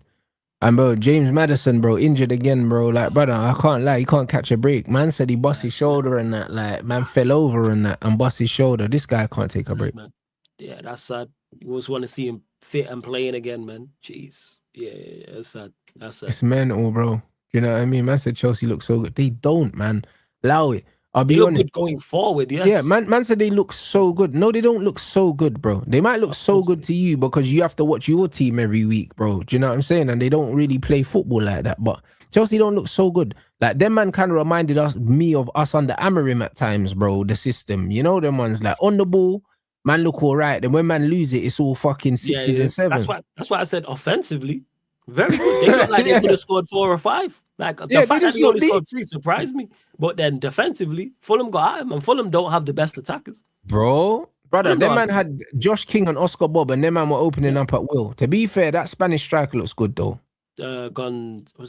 And bro, James Maddison, bro, injured again, bro. Like, brother, I can't lie, he can't catch a break. Man said he bust his shoulder and that. Like, man fell over and that and bust his shoulder. This guy can't take a break. Man. Yeah, that's sad. You always want to see him fit and playing again, man. Jeez. Yeah, it's sad. That's sad. It's mental, bro. You know what I mean? Man said Chelsea looks so good. They don't, man. Allow it. I'll They be look honest. good going forward, Yeah, yes. man said they look so good. No, they don't look so good, bro. They might look so good to you because you have to watch your team every week, bro. Do you know what I'm saying? And they don't really play football like that. But Chelsea don't look so good. Like them man kind of reminded me of us under Amarim at times, bro. The system, you know, them ones like on the ball, man look all right. Then when man lose it, it's all fucking Yeah, sixes yeah. and sevens. That's why I said offensively, very good. They look like they could Yeah, have scored 4 or 5. Like the yeah, they fact that just they look only deep, scored 3 surprised me. But then defensively, Fulham got at him, and Fulham don't have the best attackers. bro. Brother, Fulham don't them have man the best. had Josh King and Oscar Bob, and them man were opening Yeah. up at will. To be fair, that Spanish striker looks good though. Was it Yeah,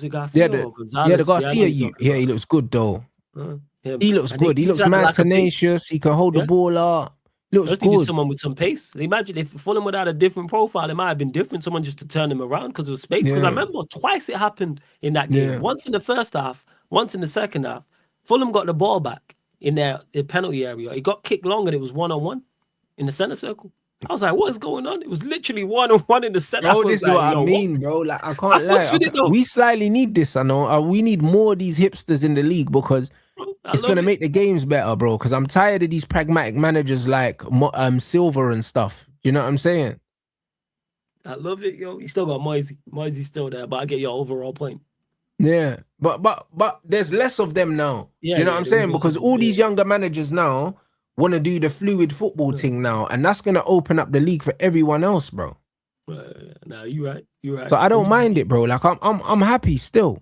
Garcia or the Gonzalez? Yeah, I know Garcia, you're talking yeah, about. he looks good though. Him. He looks And they good. He each looks had mad like a pace. tenacious. He can hold the Yeah. ball up. Looks Just needed good. someone with some pace. Imagine if Fulham would have had a different profile, it might have been different. Someone just to turn him around because of space. Because I Yeah, remember twice it happened in that game. yeah. Once in the first half, once in the second half. Fulham got the ball back in their penalty area. It got kicked long and it was 1-on-1 in the center circle. I was like, what is going on? It was literally 1-on-1 in the center. I Bro, was this is like, what I yo, what? mean, bro. Like, I I can't lie. fucks with it though. We slightly need this, I know. We need more of these hipsters in the league because Bro, I it's love gonna it. make the games better, bro. Because I'm tired of these pragmatic managers like Silver and stuff. You know what I'm saying? I love it, yo. You still got Moisey. Moisey's still there, but I get your overall point. Yeah, but there's less of them now. Yeah, Do you know what yeah, I'm there is saying? less Because of them. all these Yeah, younger managers now want to do the fluid football yeah. thing now, and that's gonna open up the league for everyone else, bro. Nah, you right. You right. So I don't mind 100%. it, bro. Like I'm happy still.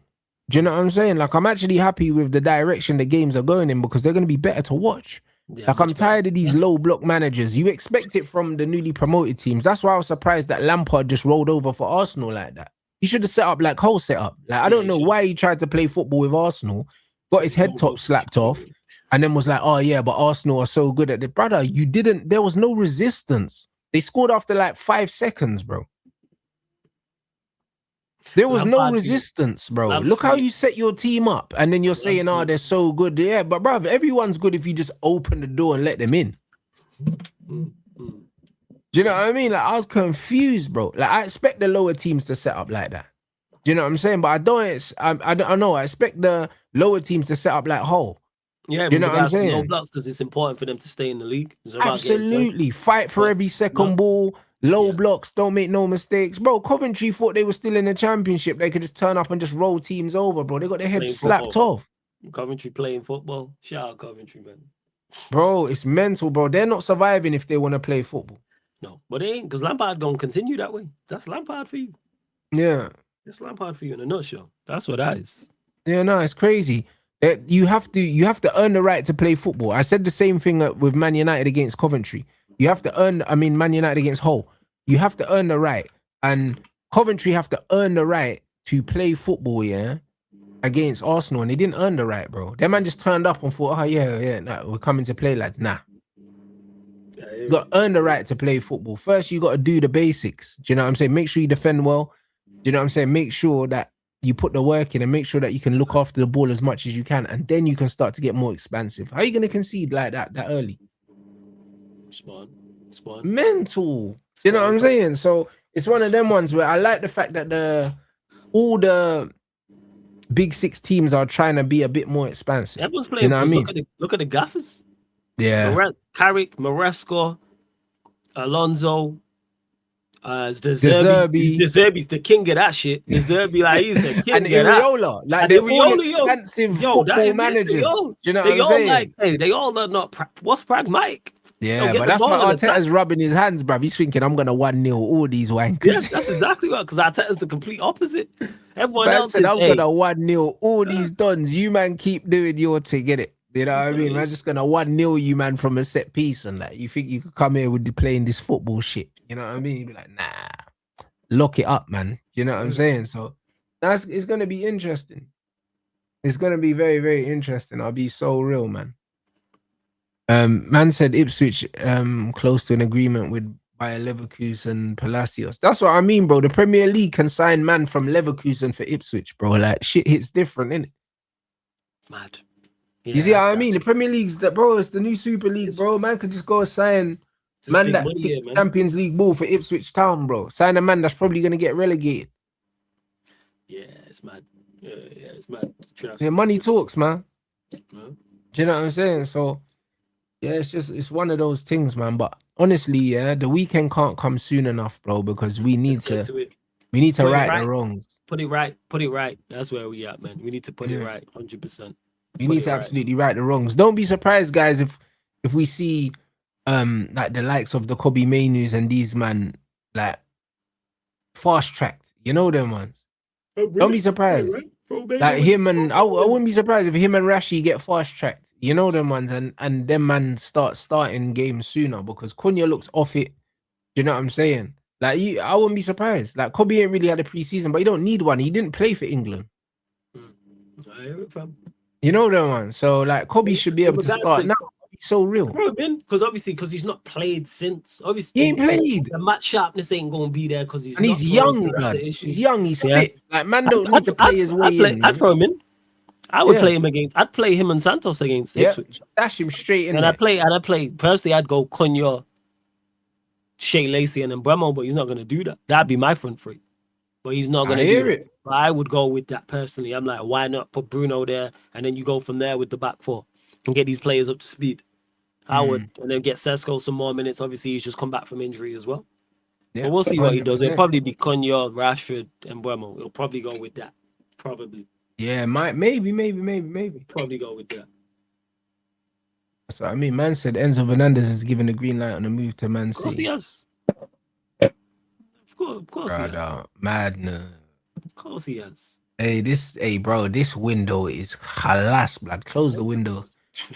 Do you know what I'm saying? Like I'm actually happy with the direction the games are going in because they're gonna be better to watch. Yeah, Like I'm much better. tired of these low block managers. You expect it from the newly promoted teams. That's why I was surprised that Lampard just rolled over for Arsenal like that. He should have set up like whole setup. Like I Yeah, don't you know should. why he tried to play football with Arsenal, got his head top slapped off, and then was like, "Oh yeah, but Arsenal are so good at it, brother." You didn't. There was no resistance. They scored after like 5 seconds, bro. There was no Lampard for you. resistance, bro. Lamps Look for how you. you set your team up, and then you're Lamps saying, for "Oh, you. they're so good." Yeah, but bro, everyone's good if you just open the door and let them in. Mm, mm. Do you know what I mean? Like I was confused, bro. Like I expect the lower teams to set up like that. Do you know what I'm saying? But I don't. I know. I expect the lower teams to set up like Hull. Yeah, Do you with know what I'm regards to low saying? blocks, because it's important for them to stay in the league. It's about getting points. Absolutely. Fight for But every second no, ball. Low yeah, blocks. Don't make no mistakes, bro. Coventry thought they were still in the championship. They could just turn up and just roll teams over, bro. They got their heads playing slapped football. off. Coventry playing football. Shout out Coventry, man. Bro, it's mental, bro. They're not surviving if they want to play football. No, but they ain't, because Lampard gonna continue that way. That's Lampard for you. Yeah. That's Lampard for you in a nutshell. That's what that is. Yeah, no, it's crazy. You have to earn the right to play football. I said the same thing with Man United against Coventry. You have to earn. I mean, Man United against Hull. You have to earn the right, and Coventry have to earn the right to play football. Yeah, against Arsenal, and they didn't earn the right, bro. That man just turned up and thought, "Oh yeah, nah, we're coming to play, lads." Nah, you got to earn the right to play football. First, you got to do the basics. Do you know what I'm saying? Make sure you defend well. Do you know what I'm saying? Make sure that you put the work in and make sure that you can look after the ball as much as you can, and then you can start to get more expansive. How are you going to concede like that early? Spawn. Mental. You know what I'm saying? So it's one of them ones where I like the fact that all the big six teams are trying to be a bit more expansive. Everyone's playing. You know what I mean? Look at the gaffers. Yeah. Carrick, Maresco, Alonso, De Zerbi. Zerbi's the king of that shit. De Zerbi, like he's the king And of that. Iriola, like And they're all Iriola, expensive that football is it. managers. They all, Do you know they what I'm all saying? like, hey, they all are not. What's pragmatic? Yeah, but that's why Arteta's rubbing his hands, bruv. He's thinking, I'm gonna 1-0 all these wankers. Yes, that's exactly right. Because Arteta's the complete opposite. Everyone else said, is, I'm gonna 1-0 all these dons. You man keep doing your thing, get it? You know what I mean? I'm just gonna 1-0 you man from a set piece and that. You think you could come here with playing this football shit? You know what I mean? You'd be like, nah, lock it up, man. You know what I'm saying? So it's gonna be interesting. It's gonna be very, very interesting. I'll be so real, man. Man said Ipswich close to an agreement with Bayer Leverkusen Palacios. That's what I mean, bro. The Premier League can sign man from Leverkusen for Ipswich, bro. Like shit hits different, innit? Mad. Yeah, you see what I mean? The Premier League's that, bro. It's the new Super League, bro. Man could just go sign man that man. Champions League ball for Ipswich Town, bro. Sign a man that's probably gonna get relegated. Yeah, it's mad. Yeah, it's mad. Yeah, money talks, man. Do you know what I'm saying? So yeah, it's one of those things, man. But honestly, yeah, the weekend can't come soon enough, bro, because Let's get to it. we need to Put it right the right. wrongs. Put it right. Put it right. That's where we at, man. We need to put it Yeah. right. 100%. We Put need it to right. absolutely right the wrongs. Don't be surprised, guys, if we see like the likes of the Kobe Mainus and these man like fast tracked. You know them ones. Oh, Don't be really? Put it surprised. right. Bro, man, Like was him and I trolling. wouldn't be surprised if him and Rashi get fast tracked. You know them ones and them man starting games sooner because Cunha looks off it. Do you know what I'm saying? Like I wouldn't be surprised. Like Kobe ain't really had a preseason, but he don't need one. He didn't play for England. I hear it, fam. You know them one. So like Kobe should be In able to regards start to now. He's so real. bro, man, because obviously, because he's not played since. He Obviously, ain't played. the match sharpness ain't gonna be there because he's And he's not played. So young, that's blood. the issue. He's young, he's Yeah, fit. Like man don't need to play his way in, I'd man. throw him in. I would Yeah. play him against. I'd play him and Santos against Yeah. Ipswich. Dash him straight in And there. I play personally. I'd go Cunha, Shea Lacey, and then Bremo, but he's not gonna do that. That'd be my front three. But he's not I gonna do hear that. it. But I would go with that personally. I'm like, why not put Bruno there, and then you go from there with the back four and get these players up to speed. I would, and then get Sesko some more minutes. Obviously, he's just come back from injury as well. Yeah. But we'll see what he does. It'll 100%. probably be Cunha, Rashford, and Bremo. He'll probably go with that. Probably Yeah, maybe. probably go with that. That's what I mean. Man said Enzo Fernandez is given the green light on the move to Man Of course he City. has. Of course he has. Brother, madness. Of course he has. Hey, bro, this window is halas, blood. Close the window.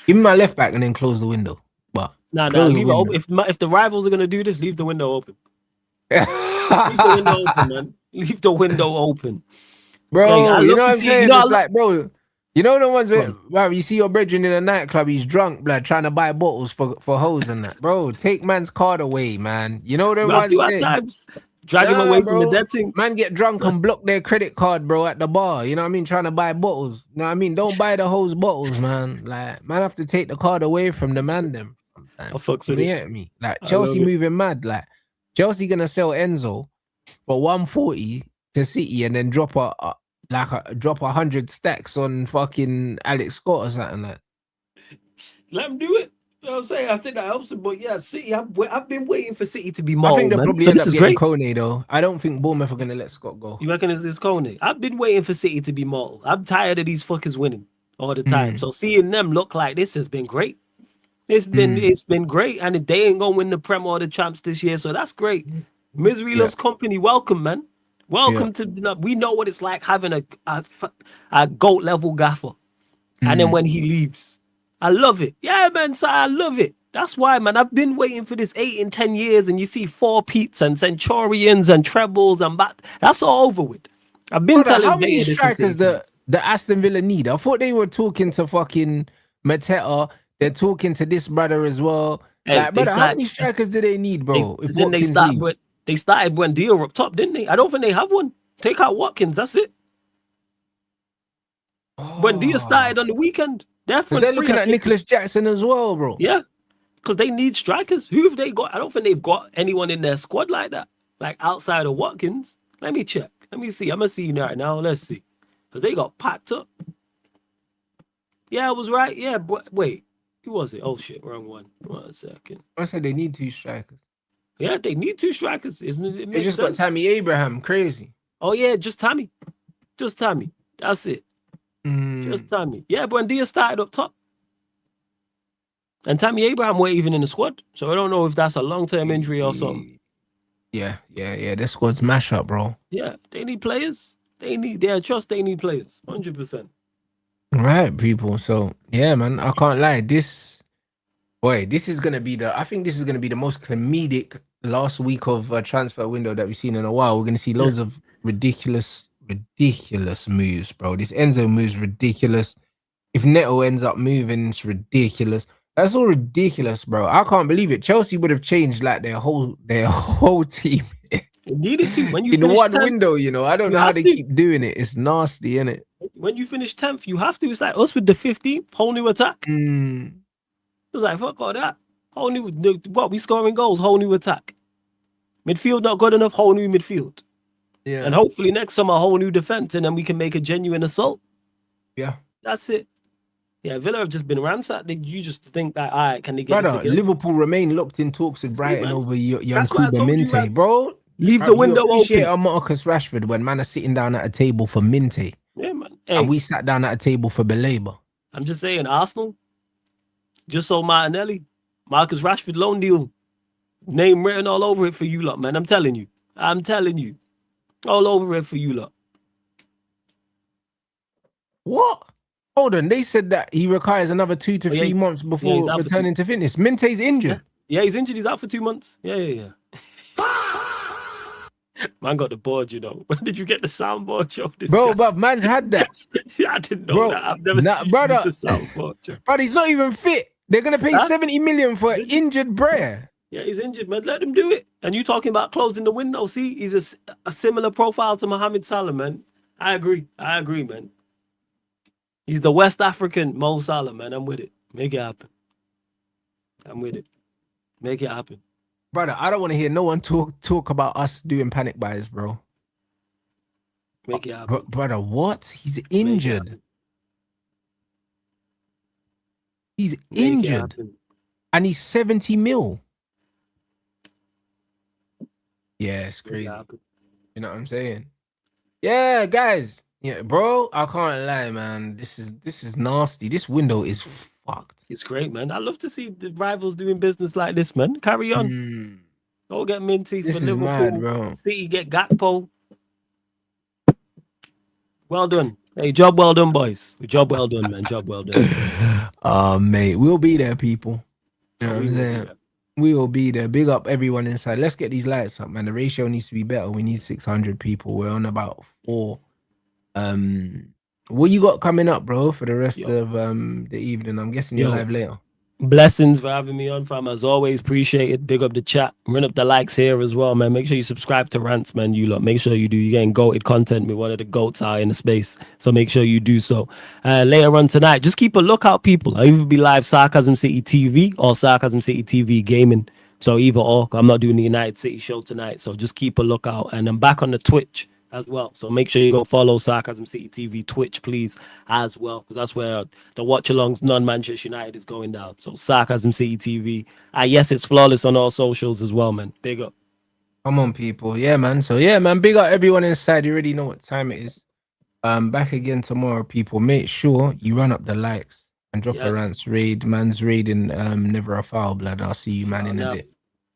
Give me my left back and then close the window. But Nah, close the leave it open. window. If the rivals are gonna do this, leave the window open. Leave the window open, man. Leave the window open. Bro, I you love know to what I'm see. saying? It's like, bro, you know the ones Go where, on. bro, you see your brethren in a nightclub, he's drunk, blood, trying to buy bottles for hoes and that. Bro, take man's card away, man. You know the We have ones to at there. times drag him Nah, away from the bro. dead thing. Man get drunk and block their credit card, bro, at the bar. You know what I mean? Trying to buy bottles. You know what I mean? Don't buy the hoes bottles, man. Like, man have to take the card away from the man them I sometimes. fucks You with it. get me? Like I Chelsea love it. moving mad. Like Chelsea gonna sell Enzo for 140 to City and then drop drop 100 stacks on fucking Alex Scott or something like. Let him do it. You know what I'm saying? I think that helps him. But yeah, City, I've been waiting for City to be I mauled, think they'll man. probably So end this up is getting great. Kone though. I don't think Bournemouth are gonna let Scott go. You reckon it's Coney? I've been waiting for City to be mauled. I'm tired of these fuckers winning all the time. So seeing them look like this has been great. It's been great, and they ain't gonna win the Prem or the Champs this year, so that's great. Misery Yeah. loves company. Welcome, man. Welcome Yeah. to. We know what it's like having a goat level gaffer, and then when he leaves, I love it. Yeah, man, so I love it. That's why, man. I've been waiting for this 8 and 10 years, and you see 4-peats and Centurions and trebles and bat. That's all over with. I've been Brother, how telling many Vega this since strikers the Aston Villa need? I thought they were talking to fucking Mateta. They're talking to this brother as well. Hey, Like, brother, how many strikers do they need, bro? If then Watkins leaves? they started Buendia up top, didn't they? I don't think they have one. Take out Watkins, that's it. Buendia started on the weekend. They're So front they're three. looking at Nicholas Jackson as well, bro. Yeah, because they need strikers. Who have they got? I don't think they've got anyone in their squad like that, like outside of Watkins. Let me check. Let me see. I'm gonna see right now. Let's see, because they got packed up. Yeah, I was right. Yeah, but wait, who was it? Oh shit, wrong one. 1 second. I said they need 2 strikers. Yeah, they need 2 strikers. It They makes just sense. got Tammy Abraham, crazy. Oh yeah, just Tammy. That's it. Just Tammy. Yeah, Buendia started up top. And Tammy Abraham weren't even in the squad. So I don't know if that's a long-term injury or something. Yeah. This squad's mash up, bro. Yeah, they need players. They need players. 100%. Right, people. So yeah, man, I can't lie. This is gonna be I think this is gonna be the most comedic last week of a transfer window that we've seen in a while. We're gonna see loads of ridiculous moves, bro. This Enzo move's ridiculous. If Neto ends up moving, it's ridiculous. That's all ridiculous, bro. I can't believe it. Chelsea would have changed like their whole team It needed to. When you in finish one 10th, window. You know, I don't know how they keep doing it. It's nasty, isn't it? when you finish 10th, you have to. It's like us with the 15th, whole new attack. It was like, fuck all that. Whole new, what, we scoring goals, whole new attack. Midfield not good enough, whole new midfield. Yeah. And hopefully next summer, a whole new defense, and then we can make a genuine assault. Yeah. That's it. Yeah, Villa have just been ransacked. You just think that, all right, can they get it Brother, together? Liverpool remain locked in talks with See, Brighton man, over young that's why I Kuba told you, Minte. Rats. Bro, Leave the you window appreciate open. our Marcus Rashford when man are sitting down at a table for Minte. Yeah, man. And Hey, we sat down at a table for Belabor. I'm just saying, Arsenal just sold Martinelli, Marcus Rashford loan deal, name written all over it for you lot, man. I'm telling you, all over it for you lot. What? Hold on, they said that he requires another 2 to Oh, yeah, 3 months yeah, he's before out for 2. returning to fitness. Minte's Yeah, injured. yeah, he's injured. He's out for 2 months. Yeah. Man got the board, you know. When did you get the soundboard, Joe? This Bro, guy. but man's had that. Yeah, I didn't know Bro, that. I've never nah, seen you use the brother, soundboard, Joe. but he's not even fit. They're gonna pay Huh? 70 million for Did you? injured Brer. Yeah, he's injured, man. Let him do it. And you talking about closing the window? See, he's a similar profile to Mohamed Salah, man. I agree, man. He's the West African Mo Salah, man. I'm with it. Make it happen. I'm with it. Make it happen. Brother, I don't want to hear no one talk about us doing panic buys, bro. Make it happen. Brother, what? He's Make it injured. happen. He's Make it injured. happen. And he's 70 mil. Yeah, it's Make it crazy. happen. You know what I'm saying? Yeah, guys. Yeah, bro, I can't lie, man. This is nasty. This window is fucked. It's great, man. I love to see the rivals doing business like this, man. Carry on. Go get Minty This for is Liverpool. mad, bro. City get Gakpo. Well done. Hey, job well done, boys. Job well done, man. Job well done. Oh, mate, we'll be there, people. You know what We I'm will be saying? there. We will be there. Big up everyone inside. Let's get these lights up, man. The ratio needs to be better. We need 600 people. We're on about 4. What you got coming up, bro, for the rest of the evening? I'm guessing you're live later. Blessings for having me on, fam. As always, appreciate it. Big up the chat. Run up the likes here as well, man. Make sure you subscribe to Rants, man. You lot. Make sure you do. You're getting goated content with one of the goats out in the space. So make sure you do so. Later on tonight, just keep a lookout, people. I'll either be live Sarcasm City TV or Sarcasm City TV Gaming. So either or. I'm not doing the United City show tonight. So just keep a lookout. And I'm back on the Twitch as well. So make sure you go follow Sarcasm City TV Twitch, please, as well, because that's where the watch alongs non-Manchester United is going down. So Sarcasm City TV. Yes, it's flawless on all socials as well, man. Big up. Come on, people. Yeah, man. So yeah, man. Big up everyone inside. You already know what time it is. Back again tomorrow, people. Make sure you run up the likes and drop a Rants raid. Man's raiding Never a Foul, blood. I'll see you, man, in a bit.